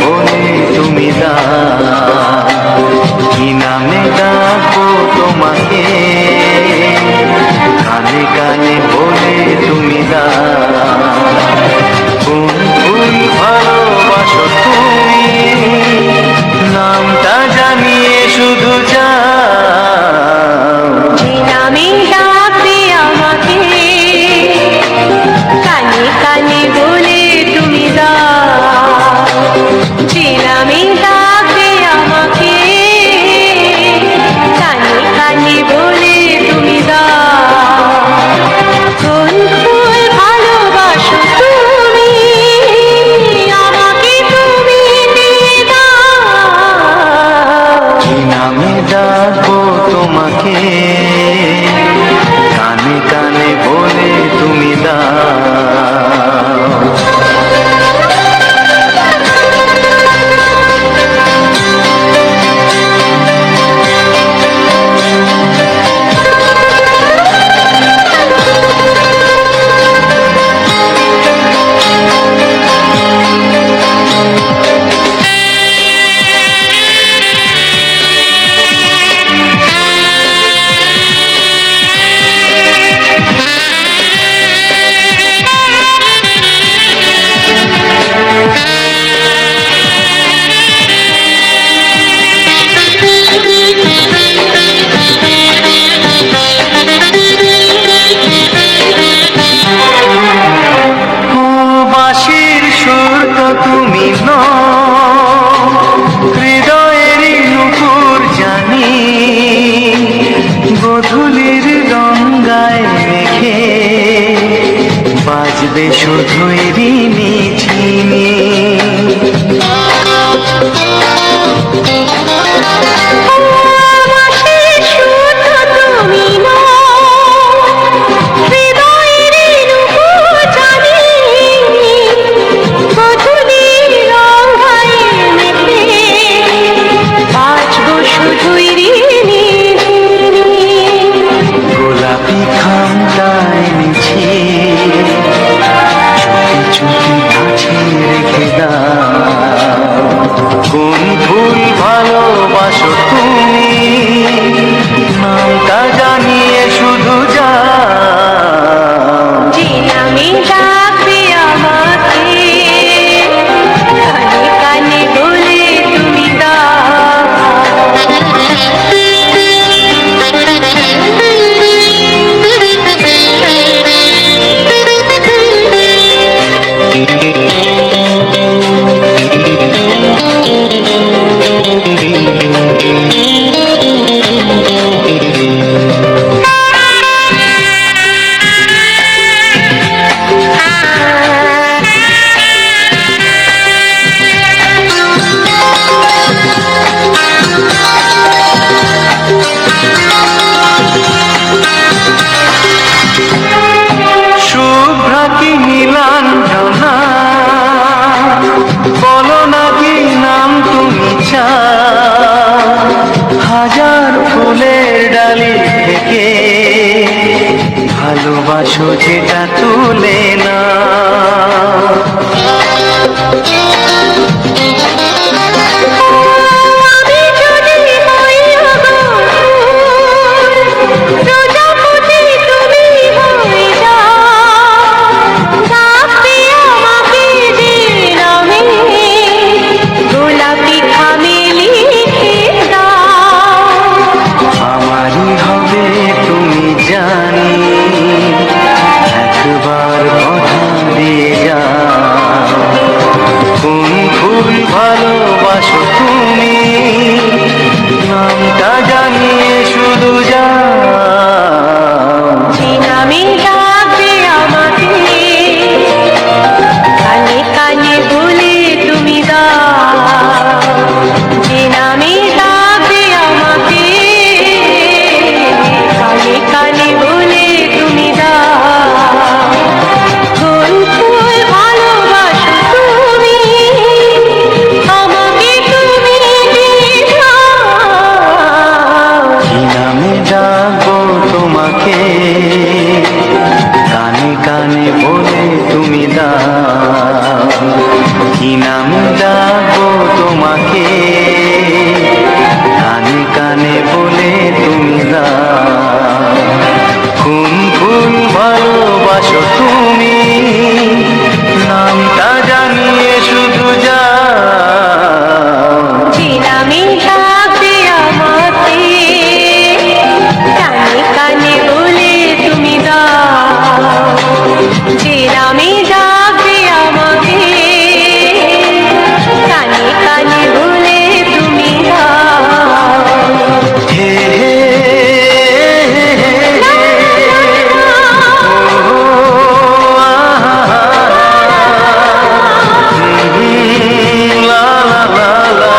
বলে তুমি দাও, কি নামে ডাকবো তোমাকে, কানে কানে বলে তুমি দাও, কোন ফুল ভালোবাসো তুমি, নামটা জানিয়ে শুধু যাও। যে নামে ডাকবে আমাকে, কানে কানে বলে তুমি দাও, যে নামে ডাকবে আমাকে, কানে কানে বলে তুমি দাও, কোন ফুল ভালোবাসো তুমি, আমাকে তুমি দিয়ে দাও। কি নামে ডাকবো তোমাকে, কানে কানে বলে তুমি দাও। বাঁশির সুর তো তুমি নও, হৃদয়েরই নুপুর জানি, গোধূলির গঙ্গায় মেঘে বাজবে শুধুই রিনি ঝিনি। গোলাপি খামটায় নিছি, চুপি চুপি কাছে রেখে দাও, কোন ফুল ভালোবাসো তুমি, নামটা জানিয়ে শুধু যাও। যে নামে ডাকবে আমাকে, কানে কানে বলে তুমি শুভ্রা কি নীলাঞ্জনা, বলো না কি নাম তুমি চাও, হাজার ফুলের ডালি থেকে ভালোবাসো যেটা তুলে না। আমারই হবে তুমি জানি, একবার কথা দিয়ে যাও, তোমাকে কানে কানে বলে তুমি দাও কোন ফুল ভালোবাসো তুমি নামটা জানিয়ে শুধু যাও যে নামে ডাকবে আমাকে কানে কানে বলে তুমি দাও যে নামে ডাকবে আমাকে কানে কানে বলে তুমি দাও হে হে লা লা লা লা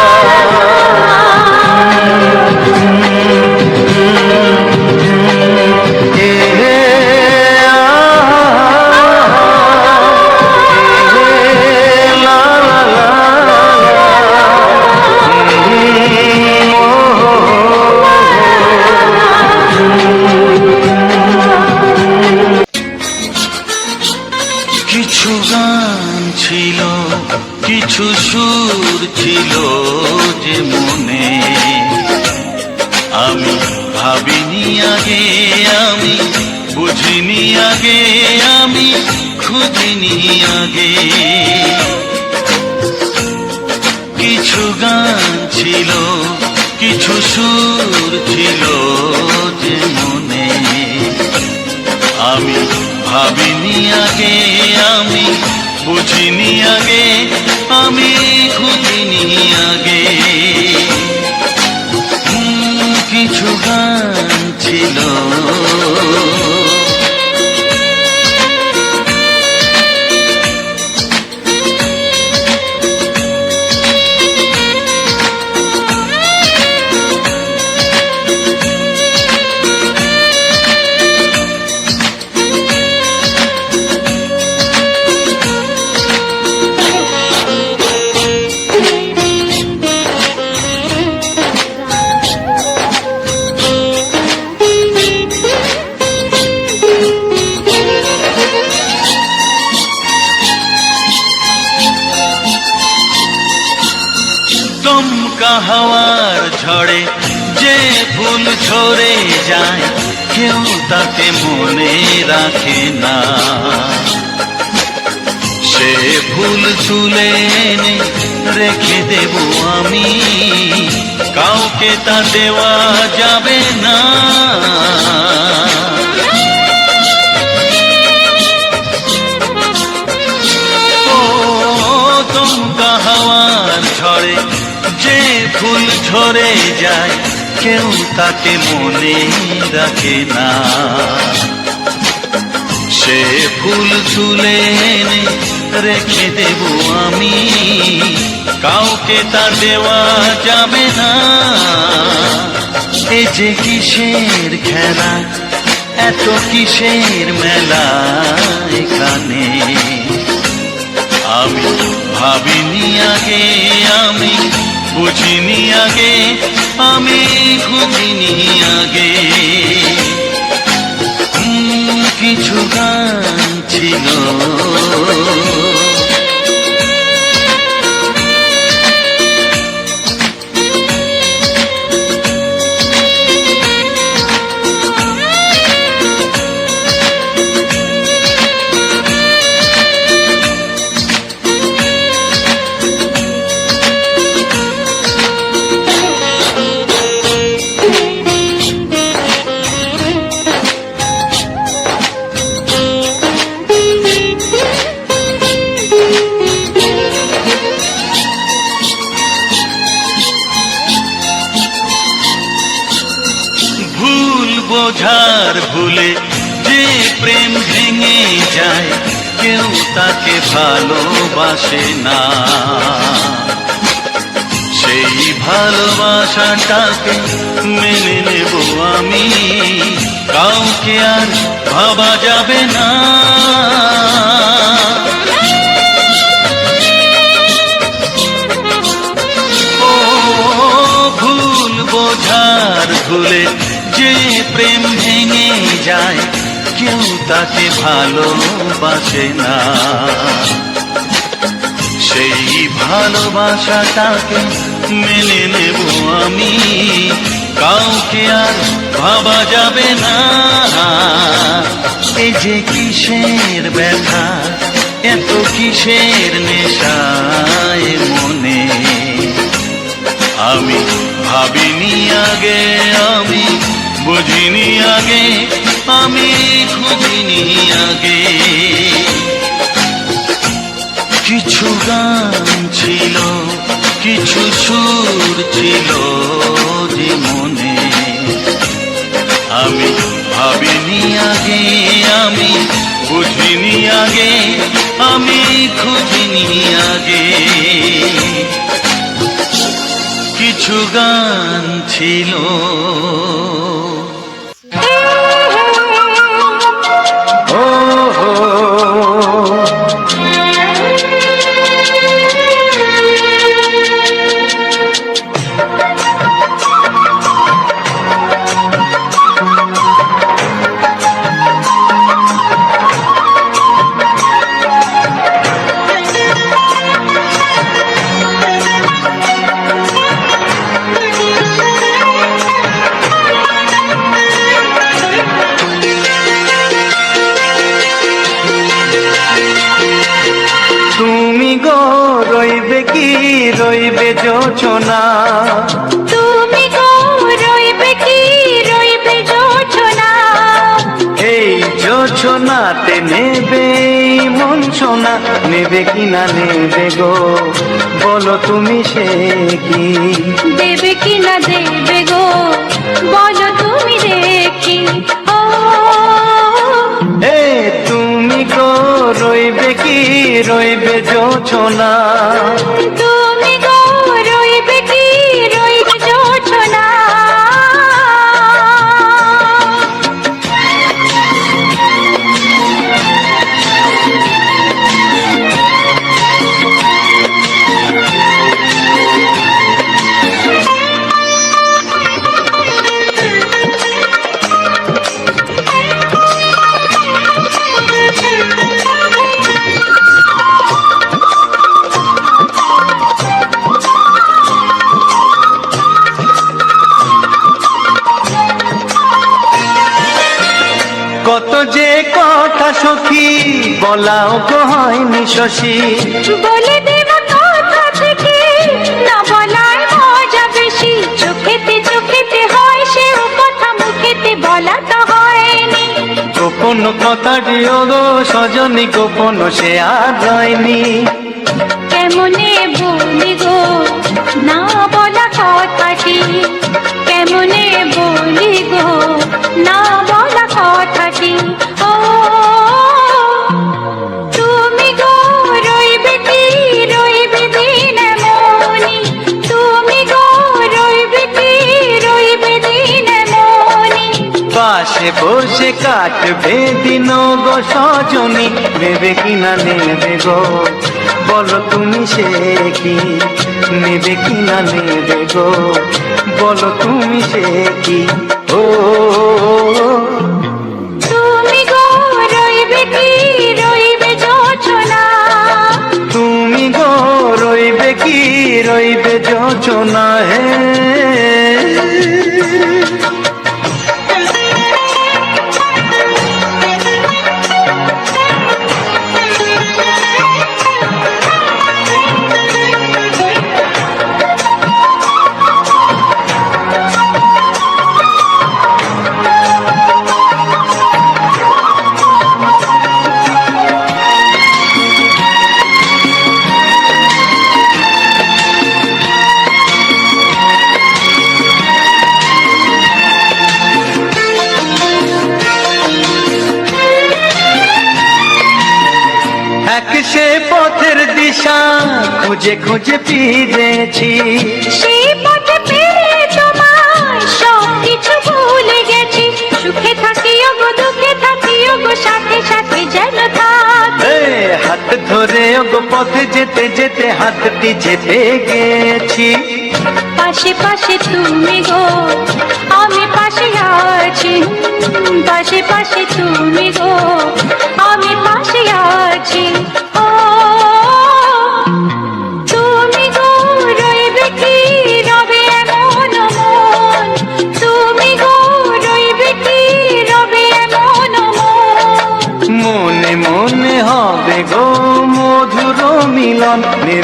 কিছু গান ছিল কিছু সুর ছিল যে মনে আমি ভাবিনি আগে আমি বুঝিনি আগে আমি খুঁজিনি আগে কিছু গান ছিল কিছু সুর ছিল যে মনে আমি ভাবিনি আগে আমি বুঝিনি আগে আমি খুঁজিনি আগে কিছু গান ছিল দমকা হাওয়ার ঝড়ে যে ফুল ঝরে যায় কেউ তাকে মনে রাখে না সে ফুল তুলে এনে রেখে দেব আমি কাউকে তা দেওয়া যাবে না দমকা হাওয়ার ঝড়ে যে ফুল ঝরে যায় কেউ তাকে মনে রাখে না সে ফুল তুলে এনে রেখে দেব আমি কাউকে তা দেওয়া যাবে না এ যে কিসের খেলা এত কিসের মেলা এখানে আমি ভাবিনি আগে আমি বুঝিনি আগে আমি খুঁজিনি আগে কিছু গান ছিল বোঝার ভুলে যে প্রেম ভেঙে যায় কেউ তাকে ভালোবাসে না সেই ভালোবাসাটাকে মেনে নেব আমি কাউকে আর ভাবা যাবে না ও ভুল বোঝার ভুলে যে প্রেম ভেঙে যায় কেউ তাকে ভালোবাসে না সেই ভালোবাসাটাকে মেনে নেব আমি, কাউকে আর ভাবা যাবে না। এই যে কিসের ব্যথা, এত কিসের নেশায় মনে, আমি ভাবিনি আগে, আমি বুঝিনি আগে, আমি খুঁজিনি আগে। কিছু গান ছিল, কিছু সুর ছিল যে মনে, আমি ভাবিনি আগে, আমি বুঝিনি আগে, আমি খুঁজিনি আগে। কিছু গান ছিল। রইবে যোচনা, তুমি গো রইবে কি রইবে যোচনা, এই যোচনাতে নেবে মন সোনা, নেবে কি না নেবে গো বলো তুমি সে কি, দেবে কি না দেবে গো বলো তুমি দেখি। ও এ তুমি গো রইবে কি রইবে যোচনা, তুমি গো রইবে কি রইবে যোচনা। কত যে কথা সখী বলাও গো হয়নি শশী, বলে দেব কথা থেকে না বলায় মজা বেশি, চোখেতে চোখেতে হয় সেও কথা মুখেতে বলা তো হয়নি। গোপন কথাটি ও গো সজনী গোপন সে আর রয়নি, কেমনে বলি গো না বলা কথাটি, কেমনে বলি গো না বলা কথাটি। ও তুমি গো রইবে কি রইবে দিন মনি, তুমি গো রইবে কি রইবে দিন মনি, পাশে বসে কাটবে দিন গো সজনী, নেবে কি না নেবে গো বলো তুমি সে কি, নেবে কি না নেবে গো বলো তুমি সে কি। ও তুমি গো রইবে কি রইবে যোচনা, তুমি গো রইবে কি রইবে যোচনা। হে সে পথের দিশা খুঁজে খুঁজে ফিরেছি, সেই পথে পেয়ে তোমায় সব কিছু ভুলে গেছি, সুখে থাকিও গো দুঃখে থাকিও গো সাথে সাথে যেন থাক। হাত ধরে গো পথে যেতে যেতে হাতটি যেতে গেছি, পাশে পাশে তুমি গো আমি পাশে আছি, পাশে পাশে তুমি গো আমি পাশে আছি। ও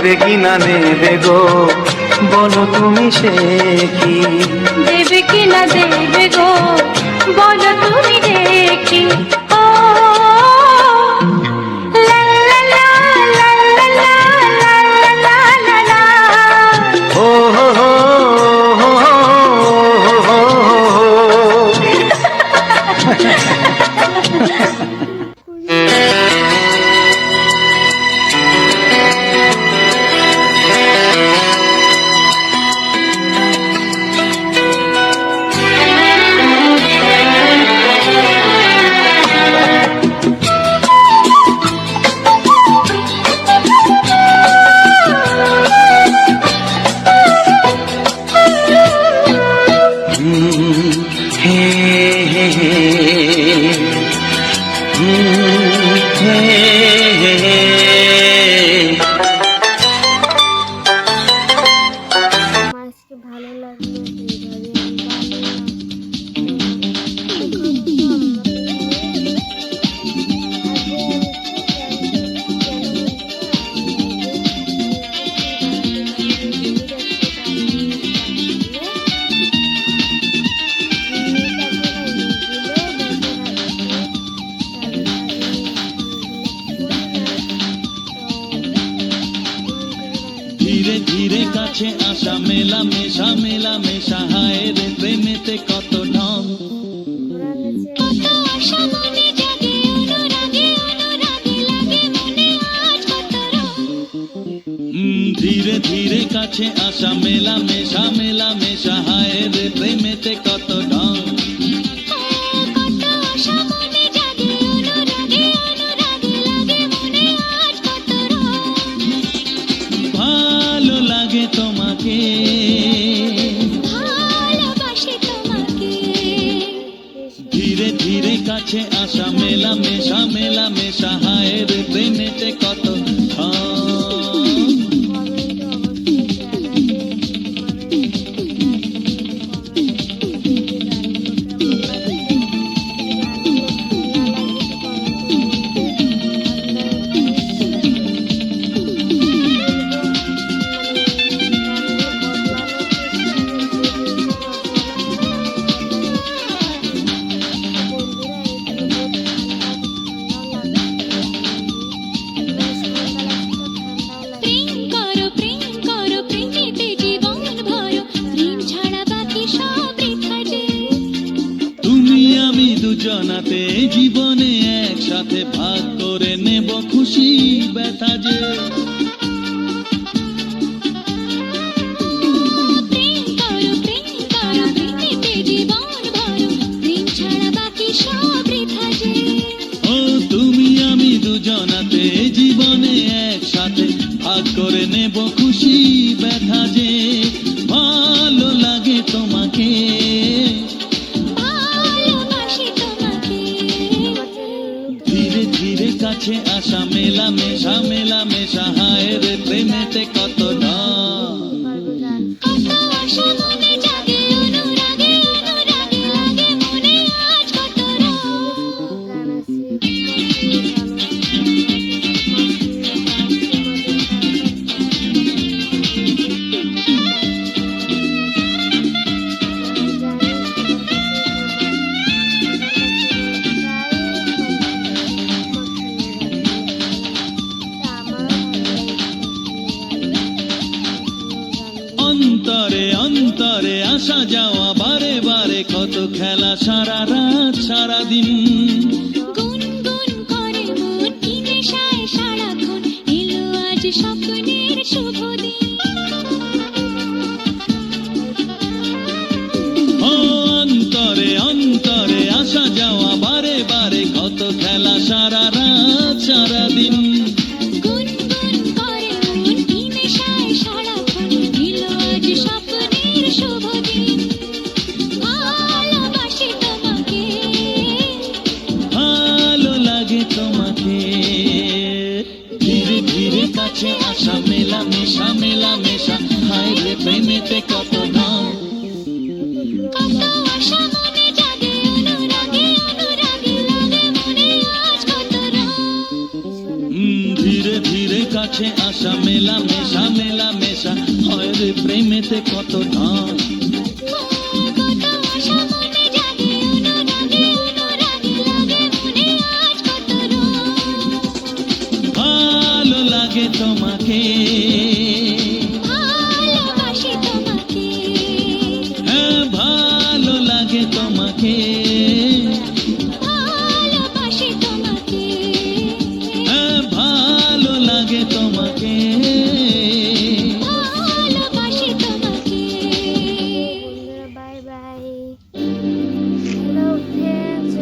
নেবে কি না নেবে গো, বলো তুমি সে কি? দেবে কি না দেবে গো, বলো তুমি দেখি। ও লা লা লা লা লা লা লা লা লা। ও হো হো হো হো হো হো। হে হে হে হে হে হে। আজকে ভালো লাগলো ধীরে ধীরে কাছে আসা মেলা মেশা মেলা মেশা, হায় রে প্রেমেতে কত ঢং। কত আশা মনে জাগে, অনুরাগে অনুরাগে লাগে মনে আজ কত রং। ধীরে ধীরে কাছে আসা মেলা মেশা মেলা মেশা, হায় রে প্রেমেতে কত ঢং। কত আশা মনে জাগে, অনুরাগে অনুরাগে লাগে মনে আজ কত রং। ভালো লাগে তোমাকে, ভালোবাসি তোমাকে। ধীরে ধীরে কাছে আসা মেলা মেশা মেলা মেশা, হায় রে প্রেমেতে কত ঢং। প্রেম করো প্রেমেতে জীবন ভরো, প্রেম ছাড়া বাকি সব বৃথা যে। তুমি আমি দুজনাতে জীবনে একসাথে ভাগ করে নেব খুশি ব্যথা যে। প্রেম করো প্রেমেতে জীবন ভরো, প্রেম ছাড়া বাকি সব বৃথা যে। ও তুমি আমি দুজনাতে জীবনে একসাথে ভাগ করে নেব খুশি ব্যথা যে। ভালো লাগে তোমাকে, ভালোবাসি তোমাকে। ধীরে ধীরে কাছে আসা মেলা মেশা মেলা মেশা, হায় রে প্রেমেতে কত ঢং। কত আশা মনে জাগে, অনুরাগে অনুরাগে লাগে মনে আজ কত রং। অন্তরে অন্তরে আসা যাওয়া বারে বারে, কত খেলা সারা রাত সারা দিন। গুনগুন করে মন কি নেশায় সারাক্ষণ, এলো আজ স্বপ্নের শুভ দিন। ও অন্তরে অন্তরে আসা যাওয়া বারে বারে, কত খেলা সারা রাত সারা দিন। গুনগুন করে মন কি নেশায় সারাক্ষণ, এলো আজ স্বপ্নের শুভ দিন। ভালোবাসি তোমাকে, ভালো লাগে তোমাকে, ধীরে ধীরে কাছে আসা মেলা মেশা মেলা মেশা, হায় রে প্রেমেতে কত ঢং। কত আশা মনে জাগে, অনুরাগে অনুরাগে লাগে মনে আজ কত রং। ধীরে ধীরে কাছে আসা মেলা মেশা প্রেমেতে কত ঢং। কত আশা মনে জাগে অনুরাগে অনুরাগে লাগে মনে আজ কত রং। ভালো লাগে তোমাকে, ভালোবাসি তোমাকে, হ্যাঁ ভালো লাগে তোমাকে, ভালোবাসি তোমাকে, হ্যাঁ ভালো লাগে তোমাকে। ভালোবাসি তোমাকে। বন্ধুরা বাই বাই। হ্যালো ফ্রেন্ডস,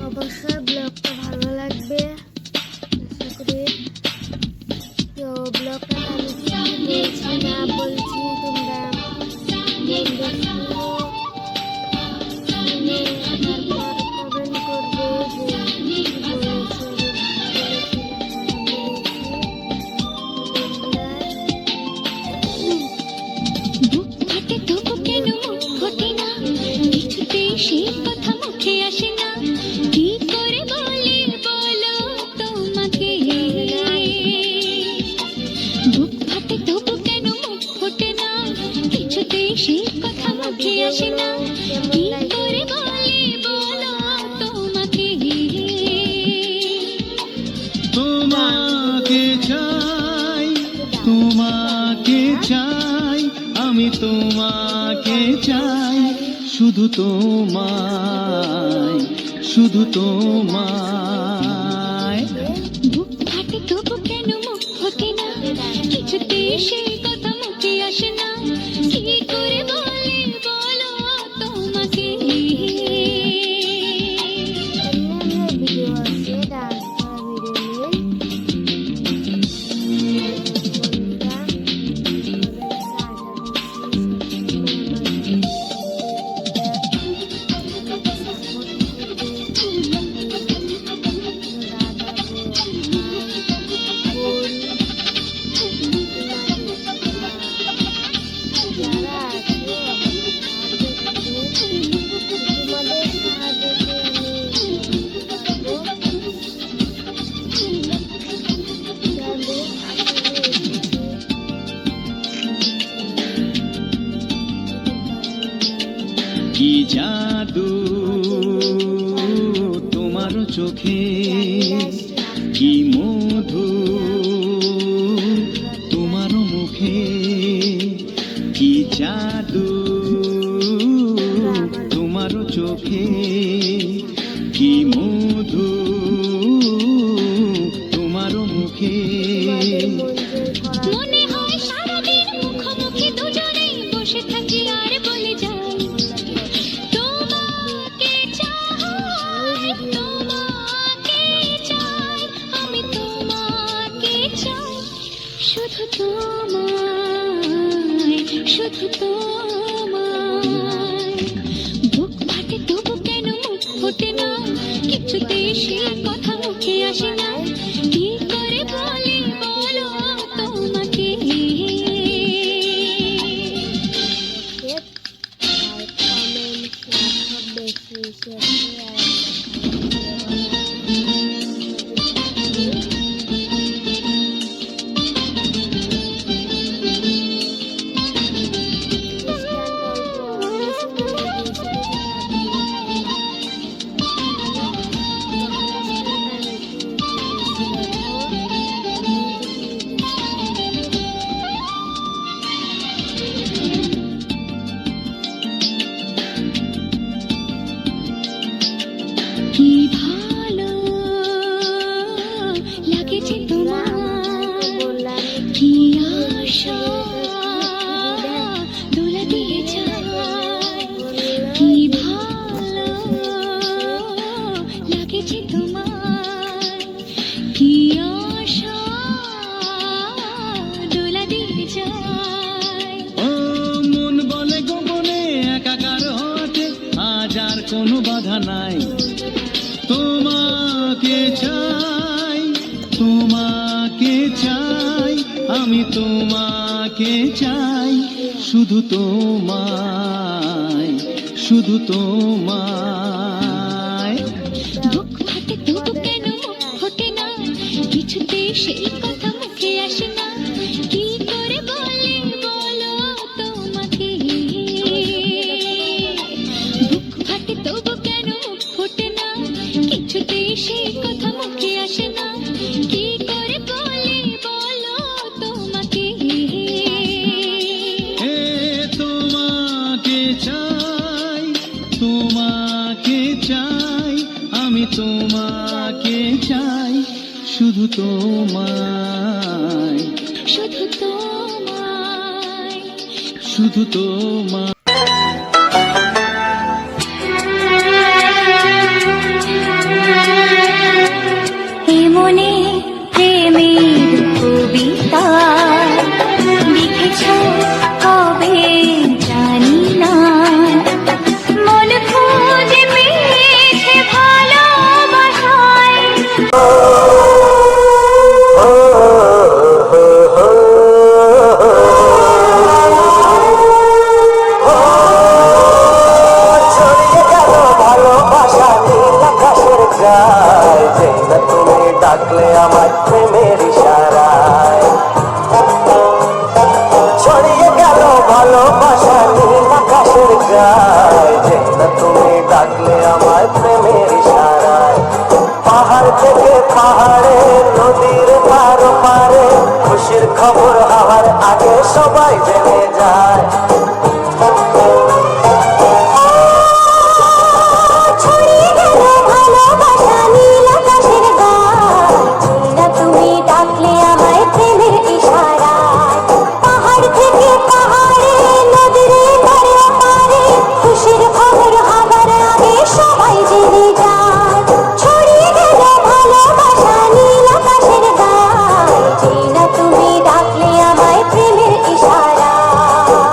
অবশ্যই ব্লগটা ভালো লাগবে আশা করি। তো ব্লগটা আমি কি বলছি না বলছি তোমরা শুনে তারপর কমেন্ট করবে যে কি বলেছে বুক ফাটে তবু কেন মুখ ফোটে না, কিছুতেই সে কথা মুখে আসে না, কি করে বলি বলো তোমাকে। বুক ফাটে তবু কেন মুখ ফোটে না, কিছুতেই সে কথা মুখে আসে না, কি করে বলি বলো তোমাকে। তোমাকে চাই, তোমাকে চাই, আমি তোমাকে চাই, শুধু তোমায়, শুধু তোমায়। বুক ফাটে তবু কেন মুখ ফোটে না, কিছুতেই সে কথা মুখে আসে না, কি করে বলি বলো তোমাকে। ভিডিও আছে ডান্স করা ভিডিও কি জাদু তোমার চোখে, কি মধু তোমার মুখে, কি জাদু তোমার চোখে, কি মধু তোমার মুখে। মনে হয় সারাদিন মুখোমুখি দুজনেই বসে থাকি আর বলে যাই তোমাকে চাই, তোমাকে চাই, আমি তোমাকে চাই, শুধু তোমায়, শুধু তোমায়। বুক ফাটে তবু কেন মুখ ফোটে না, কিছুতেই সে কথা মুখে আসে না, কি করে বলি বলো তোমাকে। কমেন্ট সব বেশি কি ভালো লাগেছে তোমার, বললাম কি আশা দোলা দিয়ে যায়, কি ভালো লাগেছে তোমার, কি আশা দোলা দিয়ে যায়। ও মন বলে গোপনে একাকার হতে, আজ আর কোনো বাধা নাই। তোমাকে চাই, তোমাকে চাই, আমি তোমাকে চাই, শুধু তোমায়, শুধু তোমায়। বুক ফাটে তবু কেন মুখ ফোটে না, কিছুতে সেই কথা মুখে আসে না, কি করে বলি বলো তোমাকে। বুক ফাটে তবু কেন মুখ ফোটে না, কিছুতে সেই কথা মুখে আসে না, কি করে বলি বলো তোমাকে। এ তোমাকে চাই, তোমাকে চাই, আমি তোমাকে চাই, শুধু তোমায়, শুধু তোমায়, শুধু তোমায়। এ মনে প্রেমের কবিতা লিখেছ কবে জানি না, মন খুঁজে পেয়েছে ভালোবাসায়। ছড়িয়ে গেল ভালোবাসা নীল আকাশের গায়, যেই না তুমি ডাকলে আমার প্রেমের ইশারায়। ছড়িয়ে গেল ভালোবাসা নীল আকাশের গায়, যেই না তুমি ডাকলে আমার প্রেমের ইশারায়। পাহাড় থেকে পাহাড়ে, নদীর পার পারে, খুশির খবর হওয়ার আগে সবাই জেনে যায়। ছড়িয়ে গেল ভালোবাসা নীল আকাশের গায়, যেই না তুমি ডাকলে আমায় প্রেমের ইশারায়। পাহাড় থেকে পাহাড়ে, নদীর ধারে পারে, খুশির খবর হবার আগে সবাই জেনে যায়। ছড়িয়ে গেল ভালোবাসা নীল আকাশের গায়, যেই না তুমি ডাকলে আমায় প্রেমের ইশারায়।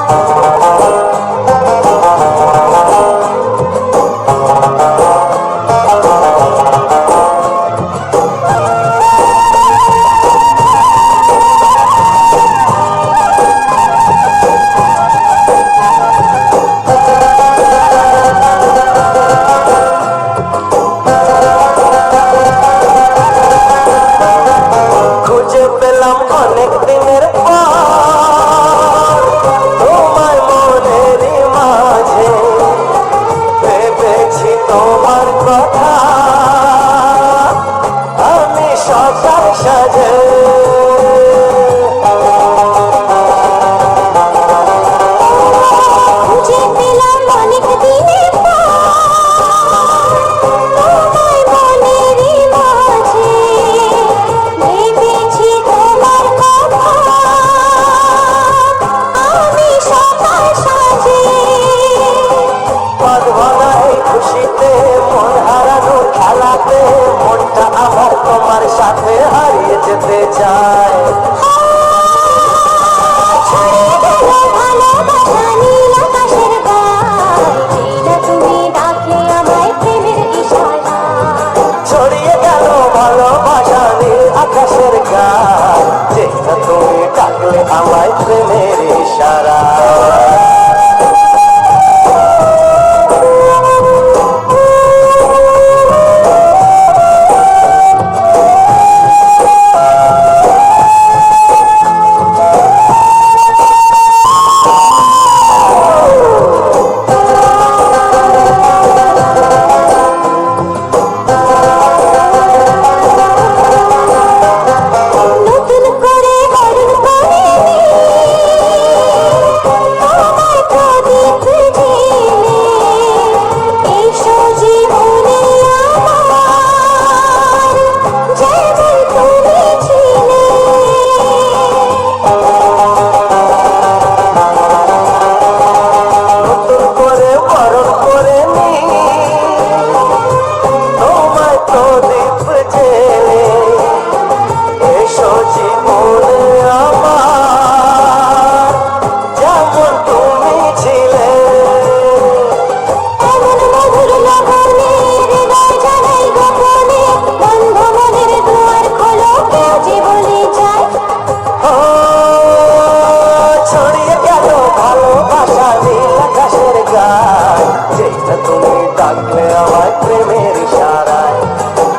না তুমি ডাকলে আমায় প্রেমের ইশারায়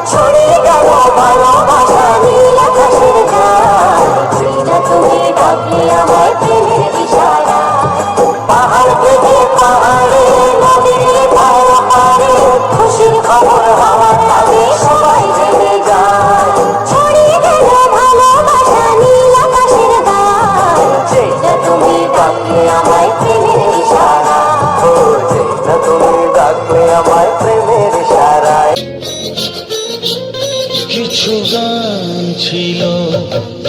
ছড়িয়ে গেল ভালোবাসা নীল আকাশের গায়ে সেই না তুমি ডাকলে আমায় প্রেমের ইশারায় পাহাড় কেটে পাহাড়ে নদীর ধারে পারে খুশির খবর হওয়ার আগে সবাই জেনে যায় ছড়িয়ে গেল ভালোবাসা নীল আকাশের গায়ে সেই না তুমি ডাকলে আমায় প্রেমের ইশারায় না তুমি ডাকলে আমায় প্রেমের ইশারায় কিছু গান ছিল,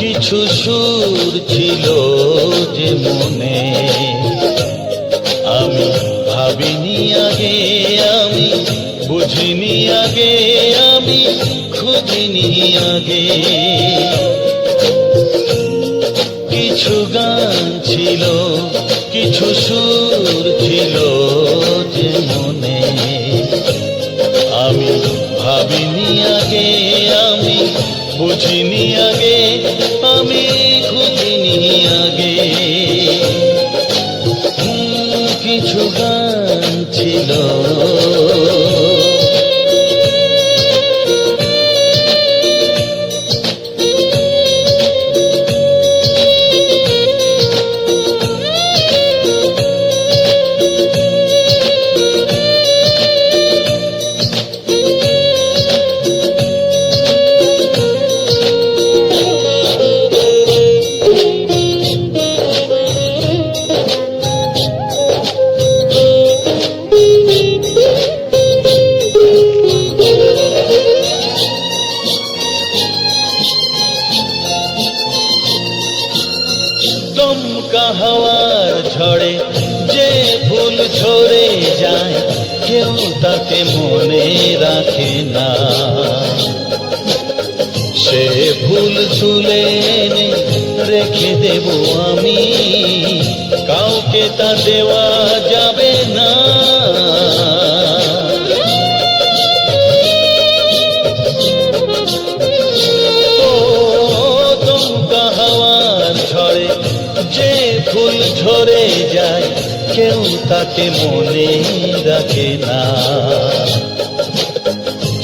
কিছু সুর ছিল যে মনে, আমি ভাবিনি আগে, আমি বুঝিনি আগে, আমি খুঁজিনি আগে। কিছু গান ছিল, কিছু সুর ছিল যে মনে, আমি ভাবিনি আগে, আমি বুঝিনি আগে, আমি খুঁজিনি আগে। কিছু গান ছিল। দমকা হাওয়ার ঝড়ে যে ফুল ঝরে যায়, কেউ তাকে মনে রাখে না। সে ফুল তুলে এনে রেখে দেব আমি, কাউকে তা দেওয়া যাবে না। দমকা হাওয়ার ঝড়ে যে ফুল ঝরে যায়, কেউ তাকে মনে রাখে না।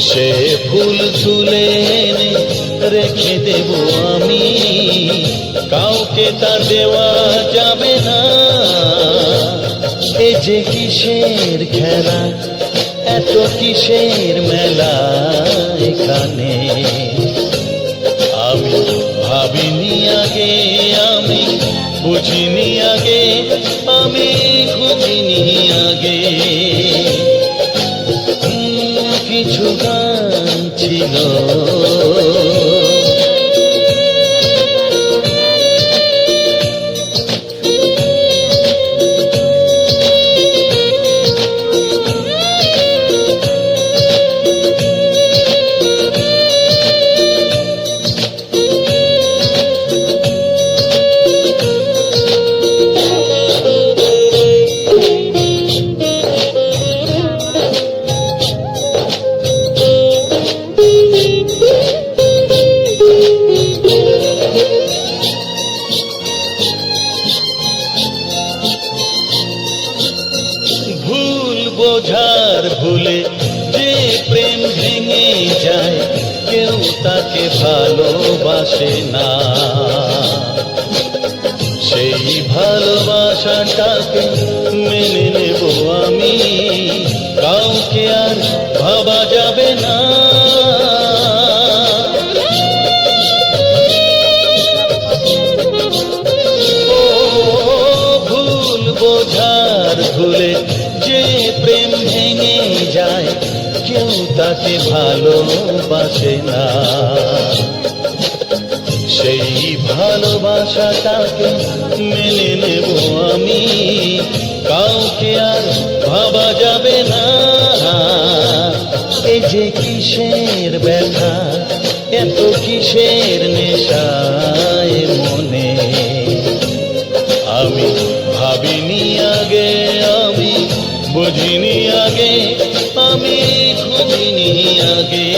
সে ফুল তুলে এনে রেখে দেব আমি, কাউকে তা দেওয়া যাবে না। এ যে কিসের খেলা, এত কিসের মেলা এখানে, আমি ভাবিনি আগে, আমি বুঝিনি আগে, আমি খুঁজিনি আগে। কিছু গান ছিল। ভুল বোঝার ভুলে যে প্রেম ভেঙে যায়, কেউ তাকে ভালোবাসে না। সেই ভালোবাসাটাকে মেনে নেব আমি, কাউকে আর ভাবা যাবে না। ভুল বোঝার ভুলে যে প্রেম ভেঙে যায়, কেউ তাকে ভালোবাসে না। সেই ভালোবাসাটাকে মেনে নেব আমি, কাউকে আর ভাবা যাবে না। এই যে কিসের ব্যথা, এত কিসের নেশায় মনে, আমি ভাবিনি আগে, আমি বুঝিনি আগে, আমি খুঁজিনি আগে।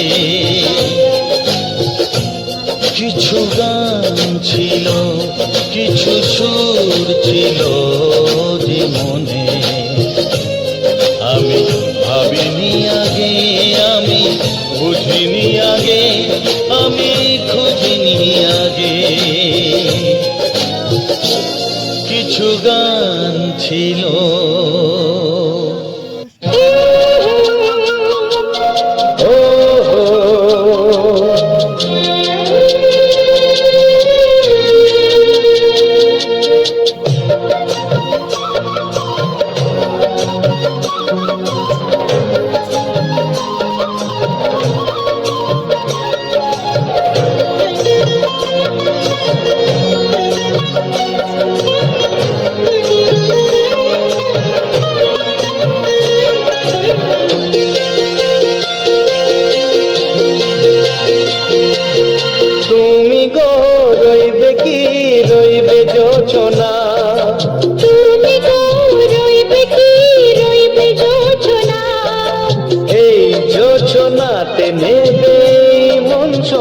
কিছু গান ছিল, কিছু সুর ছিল যে মনে, আমি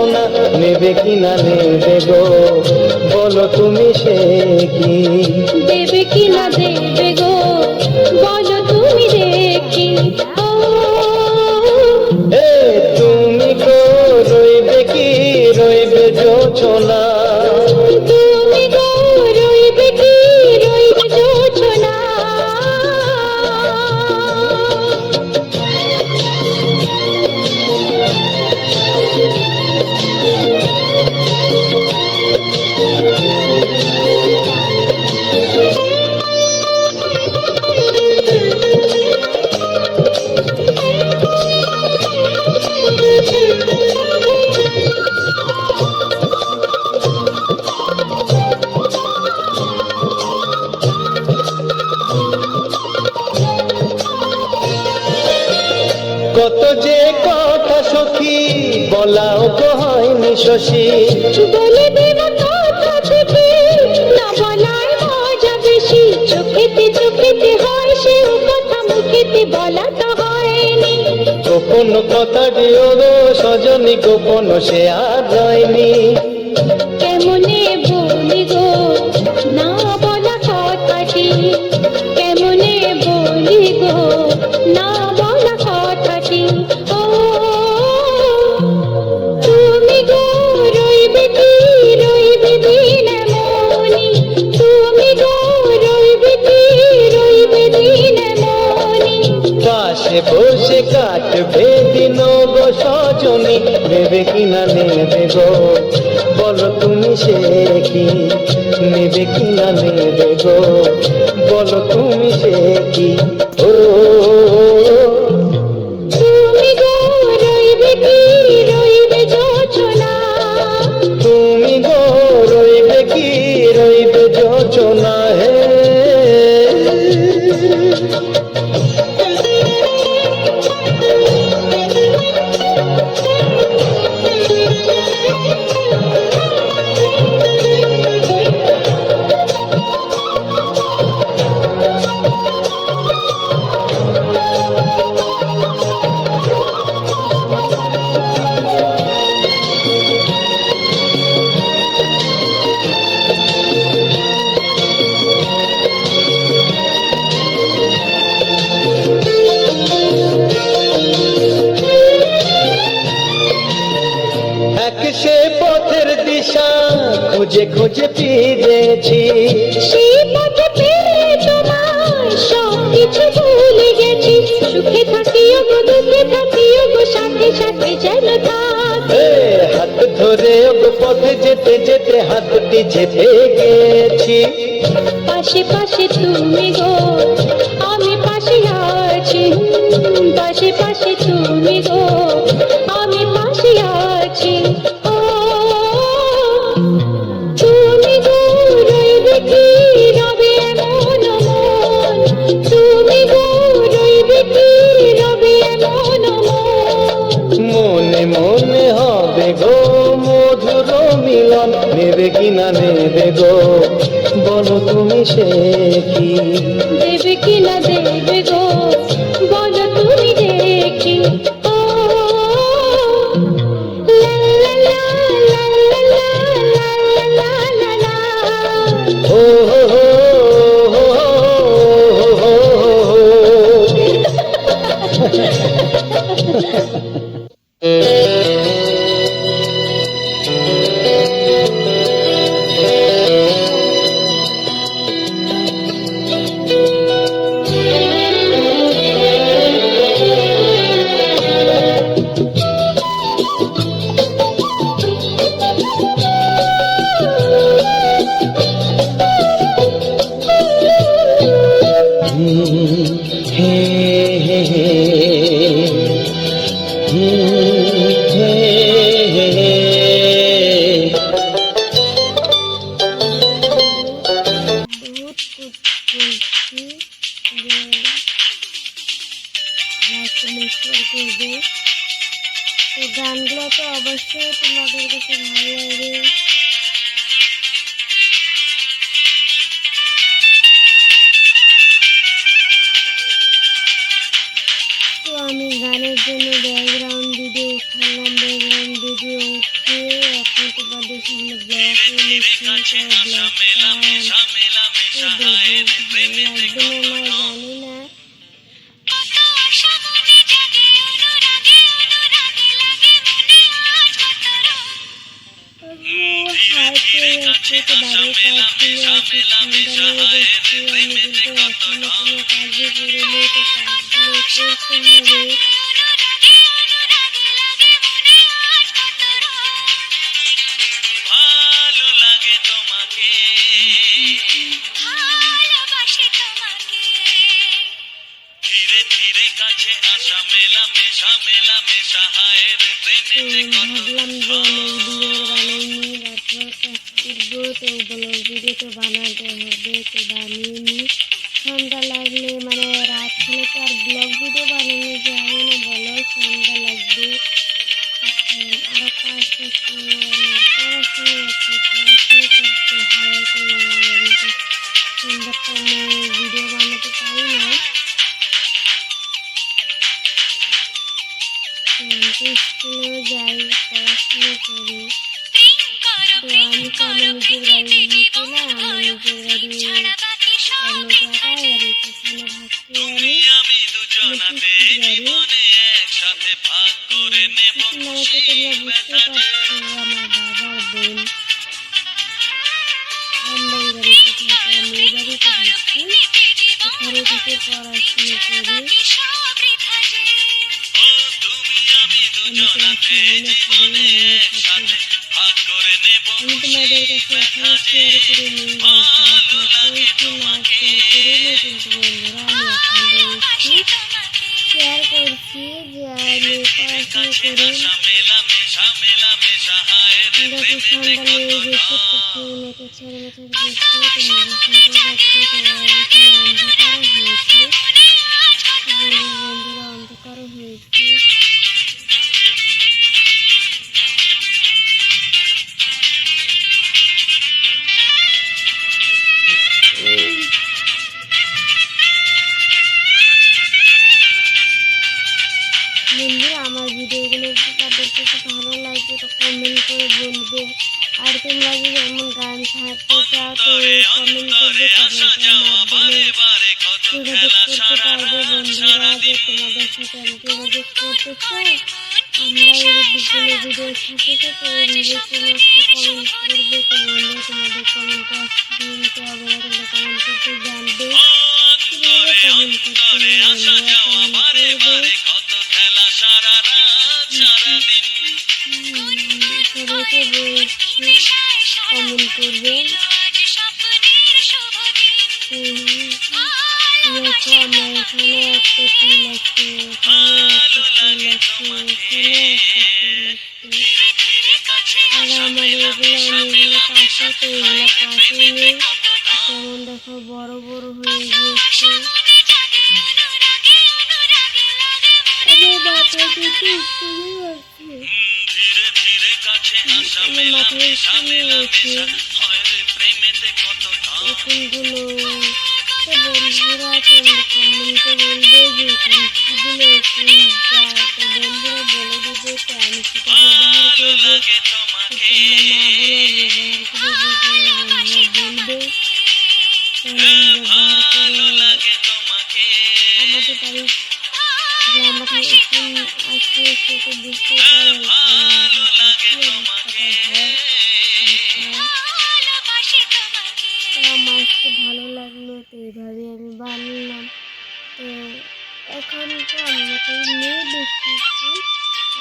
যোজনা নেবে কিনা নেবে গো বলো তুমি সে কি দেবে কি না দেবে গো বলো তুমি দেখি ও এ তুমি গো রইবে কি রইবে যোজনা তুমি গো রইবে কি রইবে যোজনা কত যে কথা সখী বলাও তো হয়নি শশী বলে দেব কথা থেকে না বলায় মজা বেশি চোখেতে হয় সে কথা মুখেতে বলা তো হয়নি গোপন কথা দিও গো সজনী গোপন সে আর রয়নি কেমনে বলি গো না বলা কথাটি কেমনে বলি গো না বলা কথাটি ও তুমি গো রইবে কি রইবে দিন মনি তুমি গো রইবে কি রইবে দিন মনি পাশে বসে কাটবে দিন গো সজনী নেবে কিনা নেবে গো বলো তুমি সে কি নেবে কিনা নেবে গো বলো তুমি সে কি ও তুমি গো রইবে কি রইবে যোজনা তুমি গো রইবে কি রইবে যোজনা হে এক সে পথের দিশা খুঁজে খুঁজে ফিরেছি সেই পথে পেয়ে তোমার সব কিছু ভুলে গেছি সুখে থাকিও গো দুঃখে থাকিও গো সাথে সাথে যেন থাক এ, হাত ধরে ওগো পথে যেতে যেতে হাতটি চেপে গেছি পাশে পাশে তুমি গো আমি পাশে আছি পাশে পাশে তুমি গো আমি পাশে আছি ও তুমি গো রইবে কি রবে এমন মন তুমি গো রইবে কি রবে এমন মন মনে মনে হবে গো মধুর মিলন নেবে কিনা নেবে গো বলো তুমি সে কি দেবে কি না দেবে গো বলো তুমি দেখি ও লা লা লা লা লা লা লা লা লা ও হো হো হো হো হো হে হে হে হে হে বহুত বলছি যে লাইক কমেন্ট শেয়ার করবে। তো গানগুলো তো অবশ্যই তোমাদের কাছে ভালো লাগবে। তো আমি গানের জন্য ব্যাকগ্রাউন্ড ভিডিও উঠালাম, ব্যাকগ্রাউন্ড ভিডিও উঠে সামনে ব্লক ইলেকট্রিক ব্লক লাগবে না জানি না। কত আশা মনে জাগে অনুরাগে অনুরাগে লাগে মনে আজ কত রং হাইতে যাচ্ছে তো বাড়ির কাজ ছিল, ঠান্ডা লেগে যাচ্ছে, আমি কিন্তু এখনো কোনো কাজই করিনি, তো কাজগুলো করতে হবে। অনুরাগে অনুরাগে লাগে মনে আজ কত রং ভালো লাগে তোমাকে ভালোবাসি তোমাকে ধীরে ধীরে কাছে আসা মেলা মেশা হায় রে প্রেমেতে কত ভাবলাম যে অনেক ভিডিও বানাইনি, তারপর কাজ করবো, তো ব্লগ ভিডিও তো বানাতে হবে, তো বানিয়ে সন্ধ্যা লাগলে মানে রাত হলে তো আর ব্লগ ভিডিও বানানো যাবে না, বলো সন্ধ্যা লাগবে। আরো কাজ করতে আমার পড়াশোনা আছে, পড়াশোনা করতে হয়, তো সন্ধ্যার টাইমে ভিডিও বানাতে পারি না। স্কুলেও যাই, পড়াশোনা করি, প্রেম করো তো প্রেম আমি তো করো আমার নিজের বাড়ি প্রেমেতে নিতে জীবন না, আমার গড়ো নিজের প্রেম বাড়ি ছাড়া বাকি সব অন্য বৃথা জায়গায়, যে আর এখানে ভাবছি তুমি আমি আমি দুজনাতে জীবনে একসাথে ভাগ করে নেব মানে তো তোমরা বুঝতে পারছো আমার বাবার বোন, আমরা এই বাড়িতে থাকি, আমি এই বাড়িতে থাকি, প্রেমেতে জীবন এখানে থেকে পড়াশোনা ছাড়া করি। বাকি সব বৃথা যে ও তুমি আমি আমি দুজনাতে জীবনে একসাথে ভাগ করে নেব আমি তোমাদের কাছে এখনো শেয়ার করিনি, পড়াশোনা করছি না শেয়ার করিনি, কিন্তু বন্ধুরা আমি এখন বলছি, তোমাকে শেয়ার করছি যে আমি পড়াশোনা করি। মেলা মেশা হায় রে দেখো প্রেমেতে ঠান্ডা লেগে গেছে, পুকুর মতো ছেড়ে মেছে দিচ্ছে, তোমরা শুনতে পাচ্ছি, তো এখানে অন্ধকারও হয়েছে, বন্ধুরা অন্ধকারও হয়েছে। বন্ধুরা আমার ভিডিওগুলো যদি তাদের কাছে ভালো লাগে তো কমেন্ট করে বলবে, আর তোমরা যদি এমন গান ছাড়তে চাও তো কমেন্ট করবে, কমেন্টের মাধ্যমে যোগাযোগ করতে পারবে বন্ধুরা, যে তোমাদের সাথে আমি যোগাযোগ করতে চাই, আমরা এই বিকেলে ভিডিওর সাথে সাথে এইভাবে কোনো একটা কমেন্ট করবে, তো বন্ধুরা তোমাদের কমেন্ট করা শুনতে হবে না, তোমরা কমেন্ট করতে জানবে, কীভাবে কমেন্ট করতে হবে বন্ধুরা, কমেন্ট করবে। কত খেলা সারা রাত সারা দিন সবাইকে বলছি কমেন্ট করবেন। আজ স্বপ্নের শুভ দিন দেখো আমার এখানে একটা তিল আছে, এখানে একটা তিল আছে, এখানে একটা তিল আছে, ধীরে ধীরে কাছে আর আমার এগুলো অনেকগুলো কাছে, তো এগুলো কাছে নেই, যেমন দেখো বড় বড় হয়ে গিয়েছে, মনে জাগে অনুরাগে অনুরাগে লাগে মনে আমার মাথায় কিছু উপরে আছে, ধীরে ধীরে কাছে আসা আমার মাথায় উপরে আছে হয় রে প্রেমেতে কত দাম এখনগুলো, তো বন্ধুরা তোমরা কমেন্টে বলবে যে এখানগুলো এখন যায়, তো বন্ধুরা বলে দেবে, তো আমি সেটা ব্যবহার করবো, লাগে তো তোমাকে তোমরা না বলে ব্যবহার করে বলবে, তো আমি ব্যবহার করে লাগে তোমাকে কমাতে পারি, যে আমাকে এখন আসছে সেটা বুঝতে পারে ভালো লাগে কি অবস্থাটা হয়। ভালোবাসি তোমাকে তো আমার আজকে ভালো লাগলো, তো এইভাবে আমি বানালাম, তো এখন তো আমাকে মেয়ে বেশি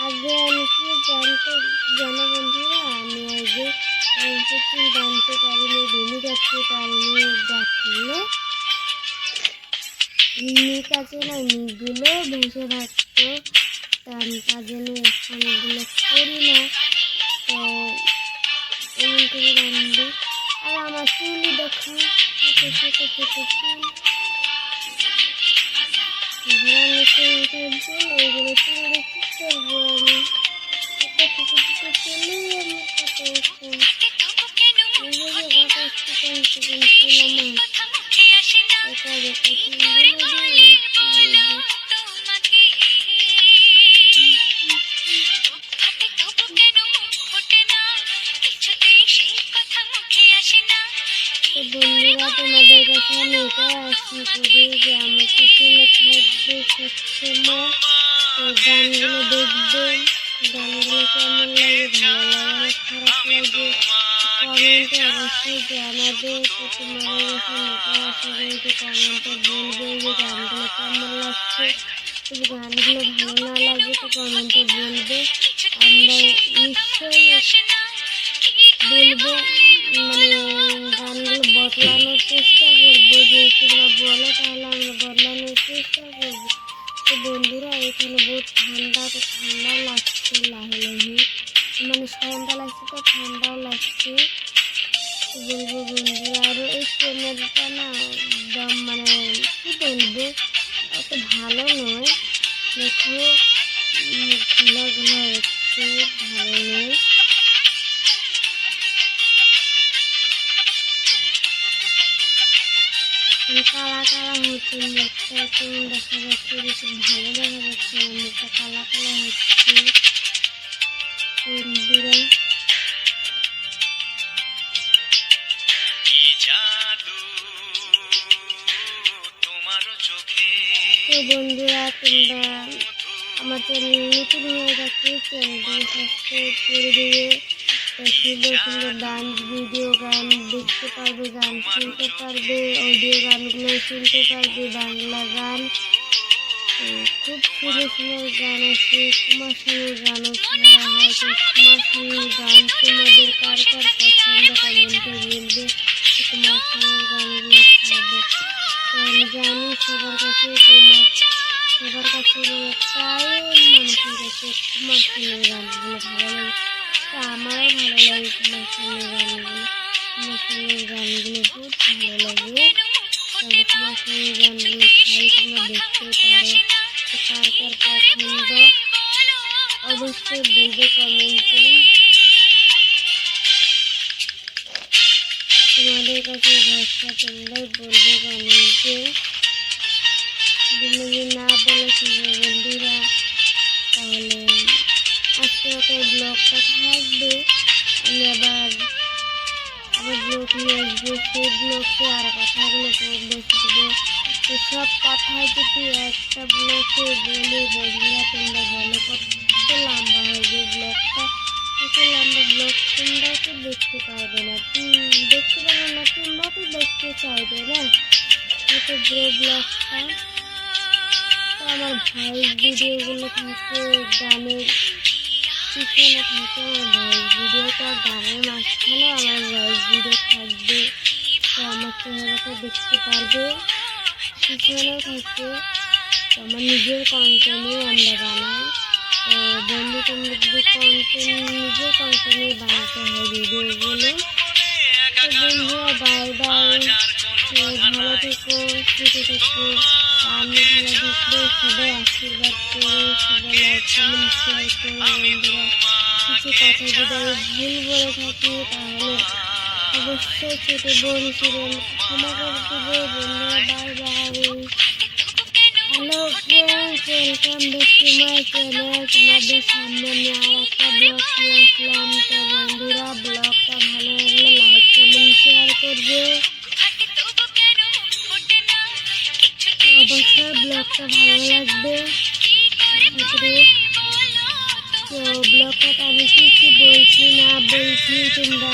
আগে আমি কি জানো বন্ধুরা, আমি আগে সত্যি জানতে পারিনি, ভেঙে যাচ্ছে পারিনি, গাছগুলো মিক আছে না, মিকগুলো ভেসে থাকতো, তার জন্য এখন এগুলো করি না, তো এমন করে রাখবো। আর আমার চুলই দেখো ছোটো ছোটো ছোটো চুল, ঘোরানো চুল, ওইগুলো চুল কি করবো আমি, ছোটো ছোটো ছোটো চুলেই আমি কত ফুল, তবু কেন এইভাবে কত চিকন চিকন চুল আমার, কথা মুখে আসে না একা একা কি চুলগুলো করে দিয়ে বলি বলো তোমাকে বুক ফাটে তবু কেন মুখ ফোটে না কিছুতেই আমি এটাই আশা করি যে আমার পিছনে থাকবে সবসময়। তো গানগুলো দেখবেন, গানগুলো কেমন লাগে, ভালো লাগে না খারাপ লাগে কমেন্টে অবশ্যই জানাবে। তো তোমাদের কাছে এটা আশা করি যে কমেন্টে বলবে যে গানগুলো কেমন লাগছে। যদি গানগুলো ভালো না লাগে তো কমেন্টে বলবে, আমরা নিশ্চয়ই বলবো, মানে গানগুলো বদলানোর চেষ্টা করবো। যদি তোমরা বলো তাহলে আমরা বদলানোর চেষ্টা করবো। তো বন্ধুরা এখানে বহুত ঠান্ডা, তো ঠান্ডা লাগছে লাহে লাহে, মানে ঠান্ডা লাগছে তো ঠান্ডাও লাগছে। তো বলবো বন্ধুরা, আরও এই ক্যামেরাটা না একদম মানে কী বলবো অত ভালো নয়, দেখো ঘোলা ঘোলা হচ্ছে, ভালো নয়। কালা কালা হচ্ছে মুখটা, কেমন দেখা যাচ্ছে, বেশি ভালো দেখা যাচ্ছে না, মুখটা কালা কালা হচ্ছে বন্ধুরা। তো বন্ধুরা তোমরা আমার চ্যানেল নতুন হয়ে যাচ্ছে, চ্যানেলটি সাবস্ক্রাইব করে দেবে। সুন্দর সুন্দর ডান্স ভিডিও গান দেখতে পারবে, গান শুনতে পারবে, অডিও গানগুলো শুনতে পারবে, বাংলা গান, খুব সুন্দর সুন্দর গান আছে, কুমার শানুর গানও ছাড়া হয়। তো কুমার শানুর গান তোমাদের কার কার পছন্দ কমেন্টে বলবে, কুমার শানুর গানগুলো ছাড়বে। তো আমি জানি সবার কাছে মানে প্রায় মানুষের কাছে কুমার শানুর গানগুলো ভালো লাগে। তো আমারও ভালো লাগে কুমার শানুর গানগুলো, কুমার শানুর গানগুলো বহুত ভালো লাগে। তাহলে কুমার শানুর গানগুলো ছাই তোমরা দেখতে পারো। তো কার কার পছন্দ অবশ্যই বলবে কমেন্টে। তোমাদের কাছে ভরসা, তোমরাই বলবে কমেন্টে। যদি না বলে শুনবে বন্ধুরা তাহলে আজকে মতো ব্লগটা থাকবে। আমি আবার ব্লগ নিয়ে আসবো, সেই ব্লগকে আর কথাগুলো বসবো। তো সব কথাই যদি একটা ব্লগে বলি বন্ধুরা তোমরা বলো কত লম্বা হয়ে যায় ব্লগটা, কত লম্বা ব্লগ তোমরা তো দেখতে পারবে না, দেখতে পারবে না, তোমরা তো দেখতে চাইবে না কত বড় ব্লগটা। তো আমার ভয়েস ভিডিওগুলো থাকে গানের পিছনে থাকে, আমার ভয়েস ভিডিওটা গানের মাঝখানে আমার ভয়েস ভিডিও থাকবে। তো আমার চেহারাটা দেখতে পারবে, পিছনেও থাকে। তো আমার নিজের কন্টেন্টই আমরা বানাই। তো বন্ধু তোমরা যদি নিজের কন্টেন্টে বানাতে হয় ভিডিওগুলো। তো বন্ধুরা বাই বাই, ভালো থেকো, সুস্থ থেকো, আমি ভালো থাকবো। সবাই আশীর্বাদ করো, সবাই লাইক কমেন্ট শেয়ার করো বন্ধুরা। কিছু কথা যদি আমি ভুল বলে থাকি তাহলে অবশ্যই ছোট বোন ছিলেন, ক্ষমা করে দেবো বন্ধুরা। Bye bye. Hello friends, welcome back to my channel. তোমাদের সামনে আমি আর একটা ব্লগ নিয়ে আসলাম। তো বন্ধুরা ব্লগটা ভালো লাগলে লাইক কমেন্ট শেয়ার করবে, অবশ্যই ব্লগটা ভালো লাগবে। তো ব্লগটা আমি কি বলছি না বলছি তোমরা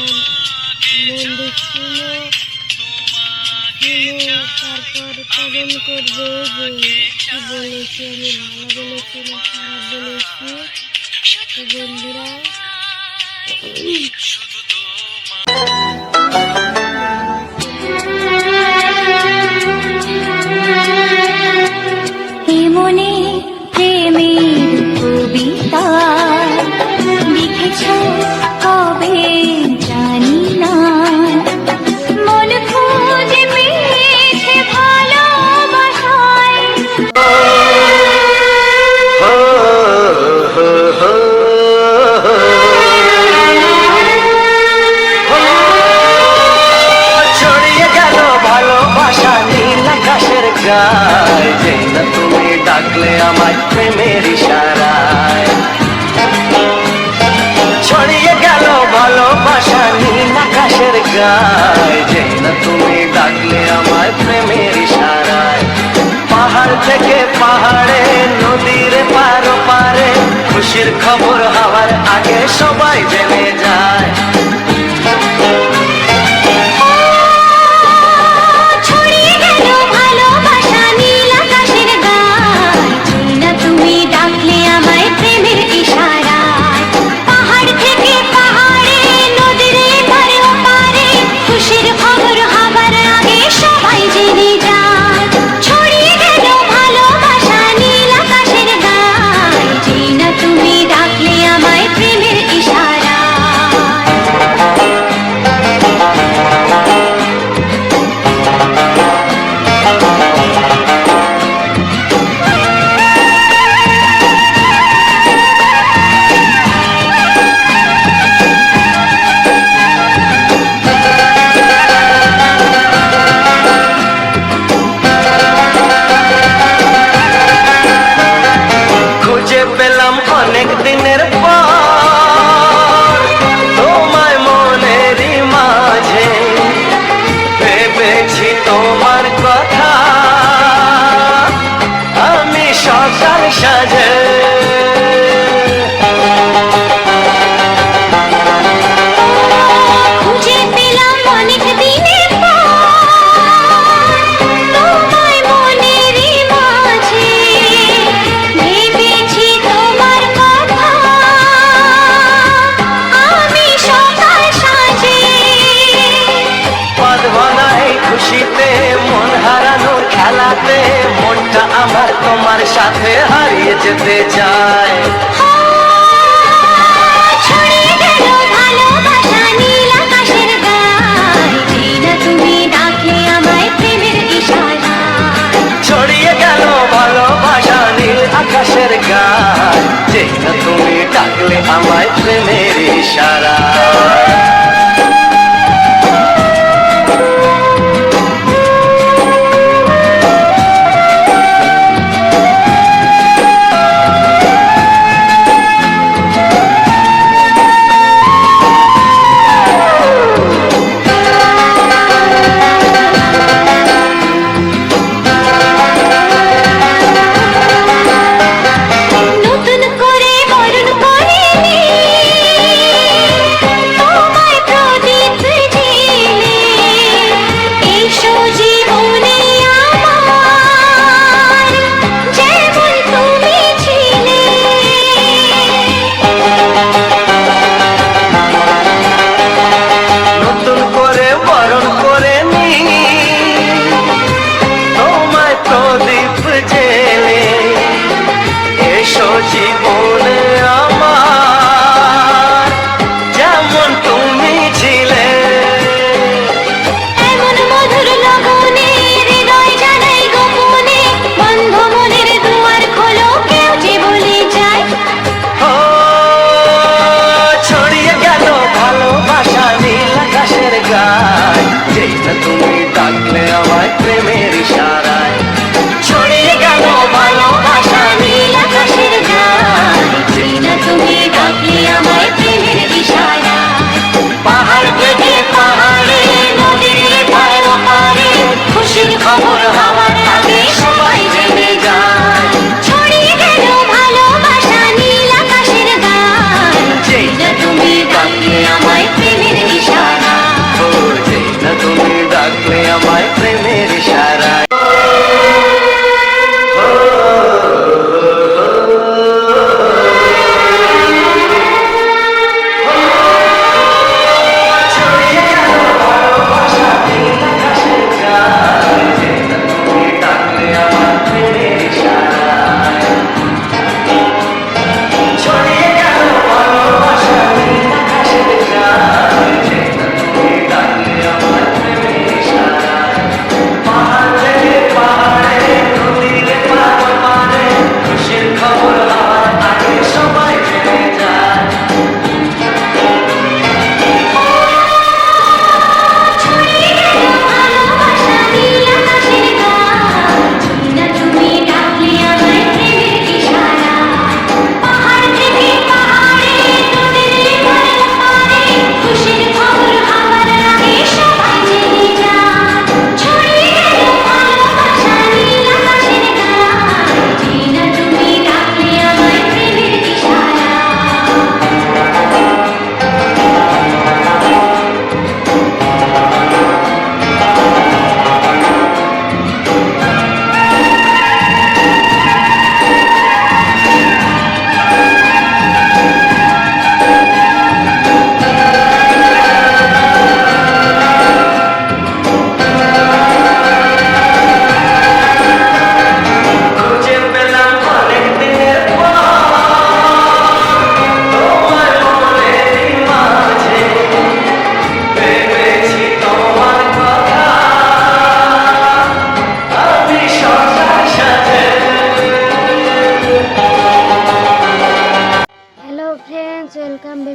মন দিয়ে শুনো, তারপর কমেন্ট করবে যে কি বলেছি, আমি ভালো বলেছি না খারাপ বলেছি। তো বন্ধুরা মনে প্রেমের কবিতা লিখেছ কবে জানি না, মন খুঁজে পেয়েছে ভালোবাসায়। ছড়িয়ে গেল ভালোবাসা নীল আকাশের গায়, যে না তুমি ডাকলে আমায় প্রেমের ইশারায়। ছড়িয়ে গেল ভালোবাসা নীল আকাশের গায়, যে না তুমি ডাকলে আমায় প্রেমের ইশারায়। পাহাড় থেকে পাহাড়ে, নদীর পারো পারে, খুশির খবর হওয়ার আগে সবাই জেনে যায়। ছড়িয়ে গেল ভালোবাসা নীল আকাশের গায়, না তুমি ডাকলে আমায় প্রেমের ইশারায়। পাহাড় থেকে পাহাড়ে, নদীর এপারে ওপারে, খুশির খবর হবার আগে সবাই জেনে যায়। ছড়িয়ে গেল ভালোবাসা নীল আকাশের গায়, না তুমি ডাকলে আমায় প্রেমের ইশারায়। খুঁজে পেলাম অনেক দিনের পর তোমায় মনেরই মাঝে, ভেবেছি তোমার কথা আমি সকাল সাজে। খুঁজে পেলাম অনেক দিনের পর তোমায় মনেরই মাঝে, ভেবেছি তোমার কথা আমি সকাল সাজে। বাঁধবনা এই খুশিতে, মন হারানোর খেলাতে, মনটা আমার তোমার সাথে হারিয়ে যেতে চায়। ছড়িয়ে গেল ভালোবাসা নীল আকাশের গায়, না তুমি ডাকলে আমায় প্রেমের ইশারায়। ছড়িয়ে গেল ভালোবাসা নীল আকাশের গায়, যে না তুমি ডাকলে আমায় প্রেমের ইশারায়। নতুন করে বরণ করিনি তোমায় প্রদীপ জেলে, এসো জীবনে আমার যেমন তুমি ছিলে। নতুন করে বরণ করে নি তোমায় প্রদীপ জেলে, এসো জীবনে আমার যেমন তুমি ছিলে। এমন মধুর লগনে হৃদয় জানাই গোপনে, বন্ধ মনের দুয়ার খোলো কেউ যে বলে যায়। ও ছড়িয়ে গেল ভালোবাসা নীল আকাশের গায়, যেই না তুমি ডাকলে আমায় প্রেমের ইশারায়। ছড়িয়ে গেল ভালোবাসা নীল আকাশের গায়, না তুমি ডাকলে আমায় প্রেমের ইশারায়। পাহাড় থেকে পাহাড়ে, নদীর এপারে ওপারে, খুশির খবর হওয়ার আগে সবাই জেনে যায়। ছড়িয়ে গেল ভালোবাসা নীল আকাশের গায়, যেই না তুমি ডাকলে আমায় প্রেমের ইশারায়। ও যেই না তুমি ডাকলে আমায় প্রেমের ইশারায়।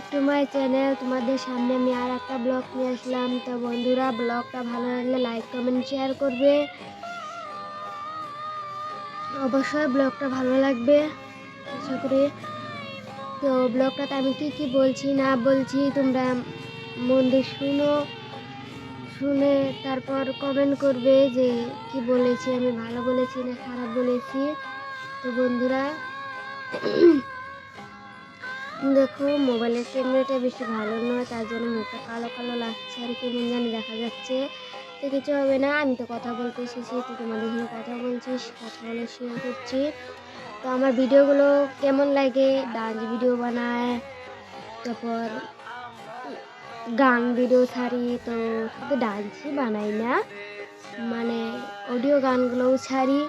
Back to my channel. তোমাদের সামনে আমি আর একটা ব্লগ নিয়ে আসলাম। তো বন্ধুরা, ব্লগটা ভালো লাগলে লাইক কমেন্ট শেয়ার করবে। অবশ্যই ব্লগটা ভালো লাগবে আশা করি। তো ব্লগটাতে আমি কি কি বলছি না বলছি তোমরা মন দিয়ে শুনে তারপর কমেন্ট করবে যে কি বলেছি, আমি ভালো বলেছি না খারাপ বলেছি। তো বন্ধুরা দেখো, মোবাইলের ক্যামেরাটা বেশি ভালো নয়, তার জন্য মুখটা কালো কালো লাগছে আর কেমন জানি দেখা যাচ্ছে। তো কিছু হবে না, আমি তো কথা বলতে এসেছি, তো তোমাদের সঙ্গে কথা বলছি, কথা বলে শেয়ার করছি। তো আমার ভিডিওগুলো কেমন লাগে, ডান্স ভিডিও বানায়, তারপর গান ভিডিও ছাড়ি, তো শুধু ডান্সই বানাই না, মানে অডিও গানগুলোও ছাড়ি।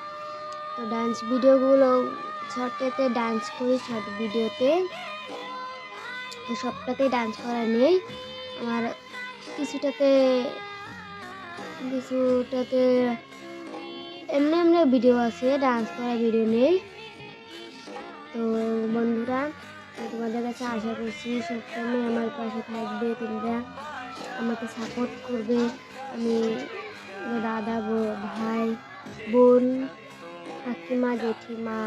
তো ডান্স ভিডিওগুলো শর্টেতে ডান্স করি, শর্ট ভিডিওতে, তো সবটাতেই ডান্স করা নেই। আমার কিছুটাতে এমনি এমনি ভিডিও আছে, ডান্স করা ভিডিও নেই। তো বন্ধুরা, তোমাদের কাছে আশা করছি সবসময় আমার পাশে থাকবে, তোমরা আমাকে সাপোর্ট করবে। আমি দাদা ভাই বোন কাকিমা জেঠিমা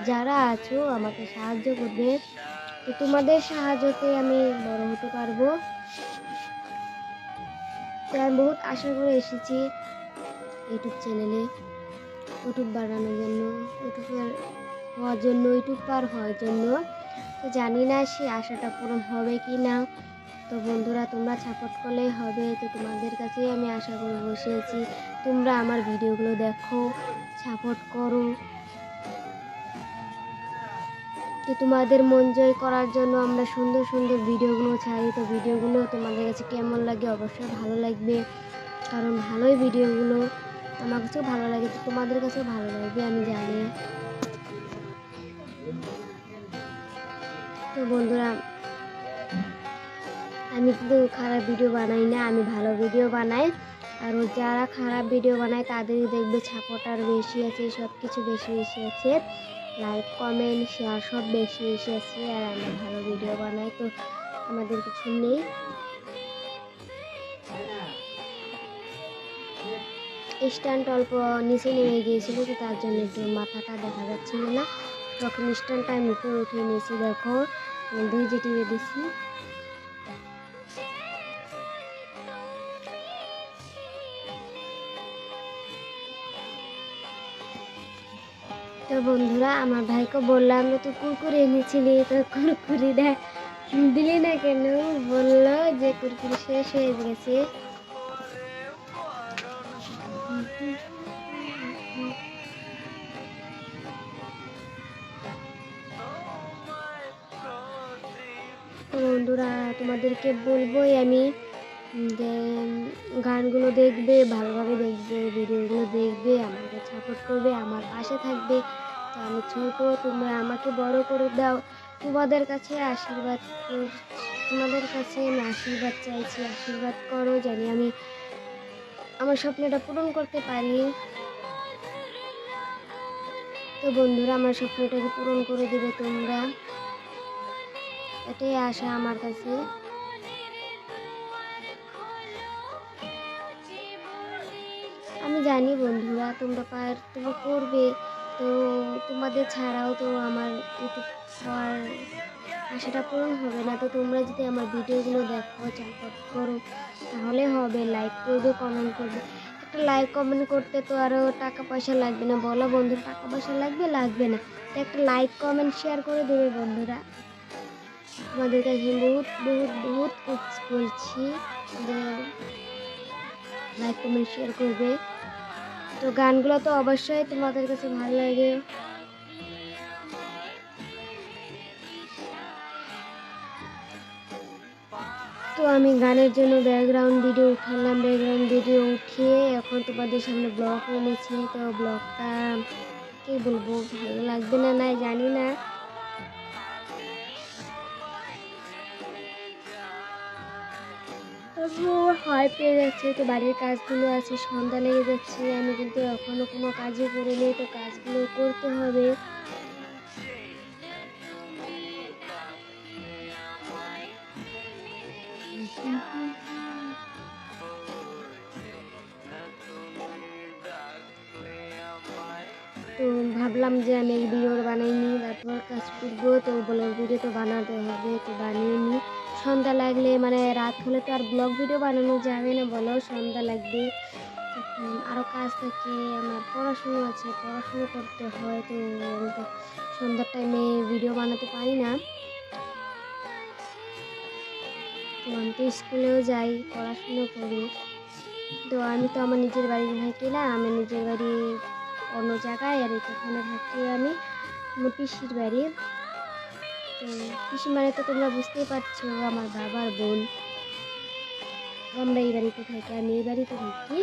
যারা আছো আমাকে সাহায্য করবে। তো তোমাদের সাহায্যতে আমি বড় হতে পারবো। তো আমি বহুত আশা করে এসেছি ইউটিউব চ্যানেলে, ইউটিউব বানানোর জন্য, ইউটিউবার হওয়ার জন্য। তো জানি না সে আশাটা পূরণ হবে কি না। তো বন্ধুরা, তোমরা সাপোর্ট করলেই হবে। তো তোমাদের কাছেই আমি আশা করে বসে আছি, তোমরা আমার ভিডিওগুলো দেখো, সাপোর্ট করো। তো তোমাদের মন জয় করার জন্য আমরা সুন্দর সুন্দর ভিডিওগুলো ছাড়ি। তো ভিডিওগুলো তোমাদের কাছে কেমন লাগে, অবশ্যই ভালো লাগবে, কারণ ভালোই ভিডিওগুলো আমার কাছেও ভালো লাগে, তো তোমাদের কাছেও ভালো লাগবে আমি জানি। তো বন্ধুরা, আমি কিন্তু খারাপ ভিডিও বানাই না, আমি ভালো ভিডিও বানাই। আর যারা খারাপ ভিডিও বানায় তাদেরই দেখবে সাপোর্টার বেশি আছে, সব কিছু বেশি বেশি আছে, লাইক কমেন্ট শেয়ার সব বেশি বেশি আছে। আর আমরা ভালো ভিডিও বানাই, তো আমাদের কিছু নেই। স্ট্যান্ড অল্প নিচে নেমে গিয়েছিল, তো তার জন্য একটু মাথাটা দেখা যাচ্ছিল না। তখন স্ট্যান্ডটা আমি উপরে উঠিয়ে নিয়েছি, দেখো ধৈর্য টিপে দিচ্ছি। তো বন্ধুরা, আমার ভাইকে বললাম যে তুই কুরকুরে এনেছিলি, তো কুরকুরি দিলি না কেন, বললো যে কুরকুরি শেষ হয়ে গেছে। তো বন্ধুরা, তোমাদেরকে বলবোই আমি যে গানগুলো দেখবে, ভালোভাবে দেখবে, ভিডিওগুলো দেখবে, আমাকে সাপোর্ট করবে, আমার পাশে থাকবে। তো আমি ছোট, তোমরা আমাকে বড় করে দাও। তোমাদের কাছে তোমাদের কাছে আমি আশীর্বাদ চাইছি, আশীর্বাদ করো জানি আমি আমার স্বপ্নটা পূরণ করতে পারি। তো বন্ধুরা, আমার স্বপ্নটাকে পূরণ করে দেবে তোমরা, এটাই আশা আমার কাছে। আমি জানি বন্ধুরা, তোমরা করবে, তো তোমাদের ছাড়াও তো আমার ইউটিউব হওয়ার আশাটা পূরণ হবে না। তো তোমরা যদি আমার ভিডিওগুলো দেখো, সাপোর্ট করো, তাহলে হবে। লাইক করবে, কমেন্ট করবে। একটা লাইক কমেন্ট করতে তো আরও টাকা পয়সা লাগবে না, বলো বন্ধু, টাকা পয়সা লাগবে না। তো একটা লাইক কমেন্ট শেয়ার করে দেবে বন্ধুরা। তোমাদের কাছে বহুত বহুত বহুত বলছি যে লাইক কমেন্ট শেয়ার করবে। তো গানগুলো তো অবশ্যই তোমাদের কাছে ভালো লাগে। তো আমি গানের জন্য ব্যাকগ্রাউন্ড ভিডিও উঠালাম, ব্যাকগ্রাউন্ড ভিডিও উঠিয়ে এখন তোমাদের সামনে ব্লগ এনেছি। তো ব্লগটা কি বলবো, ভালো লাগবে না নাই জানি না। হয় পেয়ে যাচ্ছে, তো বাড়ির কাজগুলো আছে, সন্ধ্যা লেগে যাচ্ছে, আমি কিন্তু এখনো কোনো কাজই করিনি, তো কাজগুলো করতে হবে। তো ভাবলাম যে আমি এই ভিডিও বানাইনি, তারপর কাজ করবো, তো ব্লগ ভিডিও তো বানাতে হবে, তো বানিয়ে নিই। সন্ধ্যা লাগলে মানে রাত হলে তো আর ব্লগ ভিডিও বানানো যাবে না, বলো সন্ধ্যা লাগবে, তখন আরও কাজ থাকে, আমার পড়াশুনো আছে, পড়াশুনো করতে হয়, তো আমি তো সন্ধ্যার টাইমে ভিডিও বানাতে পারি না। তো আমি তো স্কুলেও যাই, পড়াশুনো করি, তো আমি তো আমার নিজের বাড়িতে থাকি না, আমি নিজের বাড়ি অন্য জায়গায়, আর এখানে থাকি আমি আমার পিসির বাড়ি। তো পিসি মানে তো তোমরা বুঝতেই পারছো, আমার বাবার বোন। তো আমরা এই বাড়িতে থাকি, আমি এই বাড়িতে থাকি,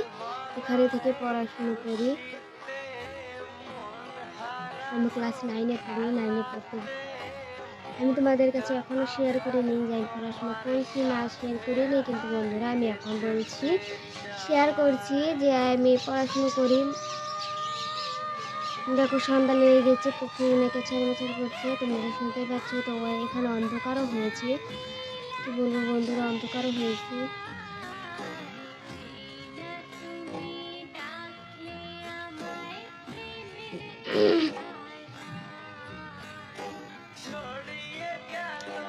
এখানে থেকে পড়াশুনো করি। আমি ক্লাস 9-এ পড়ি, 9-এ পড়তে। আমি তোমাদের কাছে এখনও শেয়ার করে নিই যে আমি পড়াশোনা করেছি না, শেয়ার করে নিই, কিন্তু বন্ধুরা আমি এখন বলছি, শেয়ার করছি যে আমি পড়াশুনো করি। দেখো সন্ধ্যা লেগে গেছে, পুকুরে মেয়েকে ছেড়ে করছে, তোমরা শুনতে পাচ্ছ। তো এখানে অন্ধকারও হয়েছে, কি বলবো বন্ধুরা, অন্ধকারও হয়েছে।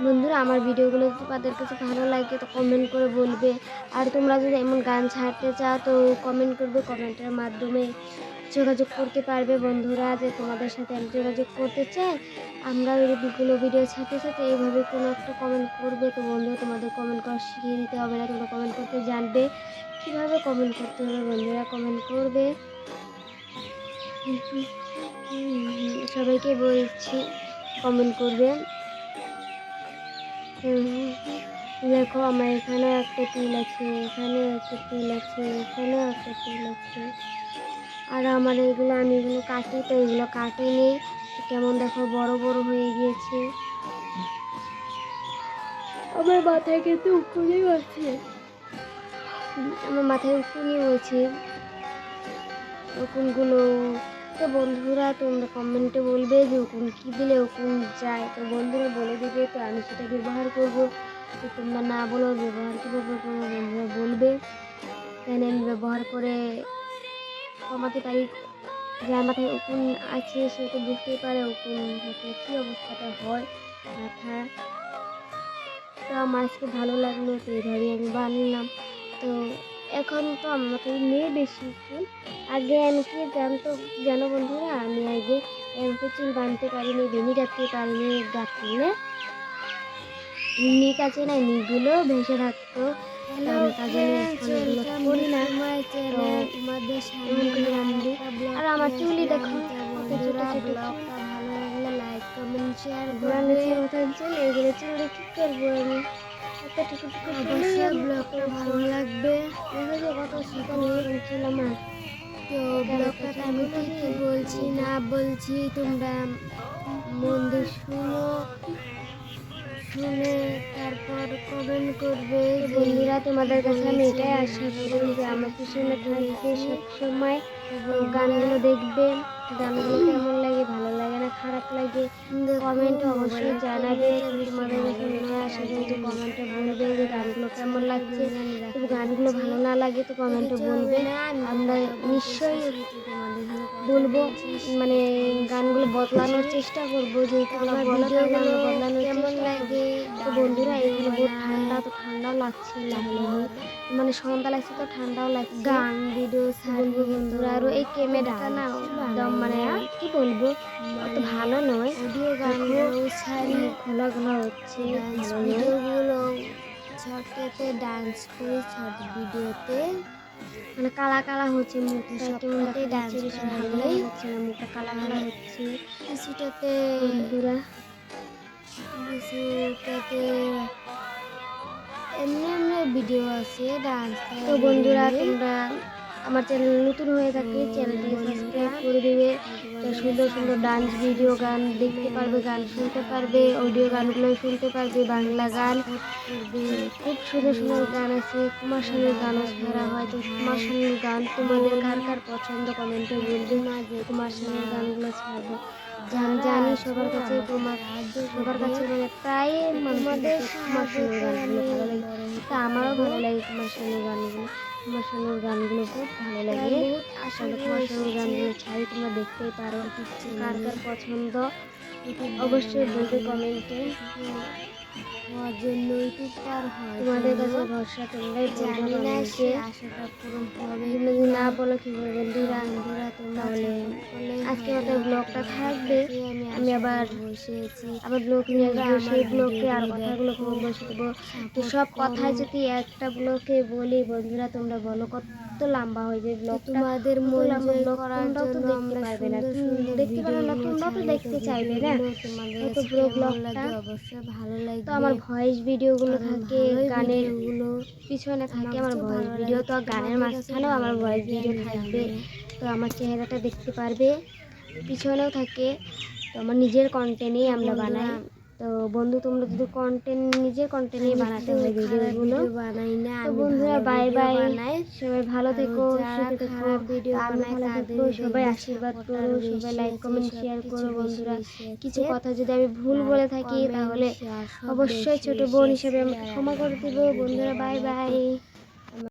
বন্ধুরা আমার ভিডিওগুলো যদি তোমাদের কাছে ভালো লাগে তো কমেন্ট করে বলবে, আর তোমরা যদি এমন গান ছাড়তে চাও তো কমেন্ট করবে, কমেন্টের মাধ্যমে যোগাযোগ করতে পারবে বন্ধুরা, যে তোমাদের সাথে আমি যোগাযোগ করতে চাই, আমরা ওইগুলো ভিডিও ছাড়তে ছাড়তে এইভাবে কোনো একটা কমেন্ট করবে। তো বন্ধুরা তোমাদের কমেন্ট করা শিখিয়ে দিতে হবে না, তোমরা কমেন্ট করতে জানবে, কীভাবে কমেন্ট করতে হবে বন্ধুরা কমেন্ট করবে। সবাইকে বলছি কমেন্ট করবে। দেখো আমার এখানেও একটা তিল আছে, এখানেও একটা তিল আছে, এখানেও একটা তিল আছে। আর আমার এগুলো আমি এগুলো কাটি, তো এগুলো কাটিনি, কেমন দেখো বড় বড় হয়ে গিয়েছে। আমার মাথায় কিন্তু উকুনিও আছে, আমার মাথায় উকুনিও আছে, উকুনগুলো। তো বন্ধুরা তোমরা কমেন্টে বলবে যে উকুন কী দিলে উকুন যায়, তো বন্ধুরা বলে দেবে, তো আমি সেটা ব্যবহার করব। তো তোমরা না বলো ব্যবহার কীভাবে করবো, বন্ধুরা বলবে, তাই আমি ব্যবহার করে কমাতে পারি। যার মাথায় উকুন আছে সে তো বুঝতেই পারে উকুন থাকলে কী অবস্থাটা হয় মাথা। তো আমার আজকে ভালো লাগলো, তো এইভাবেই আমি বানালাম। তো এখন তো আমাকে মেয়ে বেশি চুল, আগে আমি কি জানো বন্ধুরা, আমি আগে এমকে চুল বানতে পারিনি, বেনি কাটতে পারিনি, গাঁথলে নিক আছে না, নিকগুলো ভেসে থাকতো, করি না। আর আমার চুলই দেখো ভালো লাগলে লাইক কমেন্ট শেয়ার করবে। চুল এগুলো চুলে কি করবো আমি, ব্লগটা ভালো লাগবে, দেখো কত সকাল হয়ে গেছিল আমার। তো ব্লগটা আমি কি বলছি না বলছি তোমরা মন দিয়ে শুনো, শুনে তারপর কমেন্ট করবে। বন্ধুরা তোমাদের কাছে আমি এটাই আশা করি যে আমার পিছনে থাকবে সবসময়, গানগুলো দেখবে, গানগুলো কেমন লাগে, ভালো লাগে না খারাপ লাগে কমেন্ট অবশ্যই জানাবে। তোমাদের কাছে মনে আসে যে কমেন্টে বলবে যে গানগুলো কেমন লাগছে, তো গানগুলো ভালো না লাগে তো কমেন্টে বলবে, আমরা নিশ্চয়ই বলবো, মানে গানগুলো বদলানোর চেষ্টা করবো, যে তোমরা বলো গানগুলো বদলানোর কেমন লাগে। তো বন্ধুরা এইগুলো বহুত ঠান্ডা, তো ঠান্ডাও লাগছে, মানে সন্ধ্যা লাগছে তো ঠান্ডাও লাগছে। গান ভিডিও ছাড়বো বন্ধুরা, আর এই ক্যামেরাটা না একদম মানে কি বলবো অত ভালো নয়, অডিও গানগুলো ছাড়ি ঘোলা ঘোলা হচ্ছে, ভিডিওগুলো শর্টেতে ডান্স করি, শর্ট ভিডিওতে মানে কালা কালা হচ্ছে মুখটা, কেমনটাতে ডান্স ভালোই হচ্ছে না, মুখটা কালা কালা হচ্ছে কিছুটাতে বন্ধুরা, কিছুটাতে এমনি এমনি ভিডিও আছে ডান্স। তো বন্ধুরা তোমরা আমার চ্যানেল নতুন হয়ে থাকে চ্যানেলটি সাবস্ক্রাইব করে দেবে, তো সুন্দর সুন্দর ডান্স ভিডিও গান দেখতে পারবে, গান শুনতে পারবে, অডিও গানগুলো শুনতে পারবে, বাংলা গান খুব সুন্দর সুন্দর গান আছে, কুমার শানুর গানও ছাড়া হয়। তো কুমার শানুর গান তোমাদের কার কার পছন্দ কমেন্টে বলবে না, যে কুমার শানুর গানগুলো ছাড়বো। জানি সবার কাছে সবার কাছে মানে প্রায় মানুষদের তোমার সোনুর গানগুলো ভালো লাগে, তা আমারও ভালো লাগে তোমার সোনুর গানগুলো। তোমার সোনুর গানগুলো বহুত ভালো লাগে। আসলে তোমার সোনুর গানগুলো ছাড়ি তোমরা দেখতেই পারো। কার কার পছন্দ অবশ্যই বলবে কমেন্টে। হওয়ার জন্য ইউটিউবার হয় তোমাদের কাছে ভরসা, তোমরাই জানি না সে আশাটা পূরণ হবে। তুমি যদি না বলো কি হবে বন্ধুরা, তাহলে আজকে মতো ব্লগটা থাকবে। আমি আবার ব্লগ নিয়ে আসবো, সেই ব্লগে আর কথাগুলো বসে দেবো। তো সব কথা যদি একটা ব্লগে বলি বন্ধুরা, তোমরা বলো কত লম্বা হয়ে যায় ব্লগ। তোমাদের মন জয় করার জন্য আমরা দেখতে পারো না, তোমরা তো দেখতে চাইবে না। তো পুরো ব্লগটা অবশ্যই ভালো লাগে। তো আমার ভয়েস ভিডিওগুলো থাকে, গানের পিছনে থাকে আমার ভয়েস ভিডিও, তো গানের মাঝখানেও আমার ভয়েস ভিডিও থাকবে। তো আমার চেহারাটা দেখতে পারবে, পিছনেও থাকে। তো আমার নিজের কন্টেন্টেই আমরা বানাই। তো বন্ধু তোমরা যদি নিজের কন্টেন্টই বানাতে হয় ভিডিওগুলো বানাই না। তো বন্ধুরা বাই বাই, সবাই ভালো থেকো, সুখে থেকো। আমি ভালো থাকবো, সবাই আশীর্বাদ করো, সবাই লাইক কমেন্ট শেয়ার করো বন্ধুরা। কিছু কথা যদি আমি ভুল বলে থাকি তাহলে অবশ্যই ছোট বোন হিসেবে আমাকে ক্ষমা করে দেবো বন্ধুরা। Bye bye.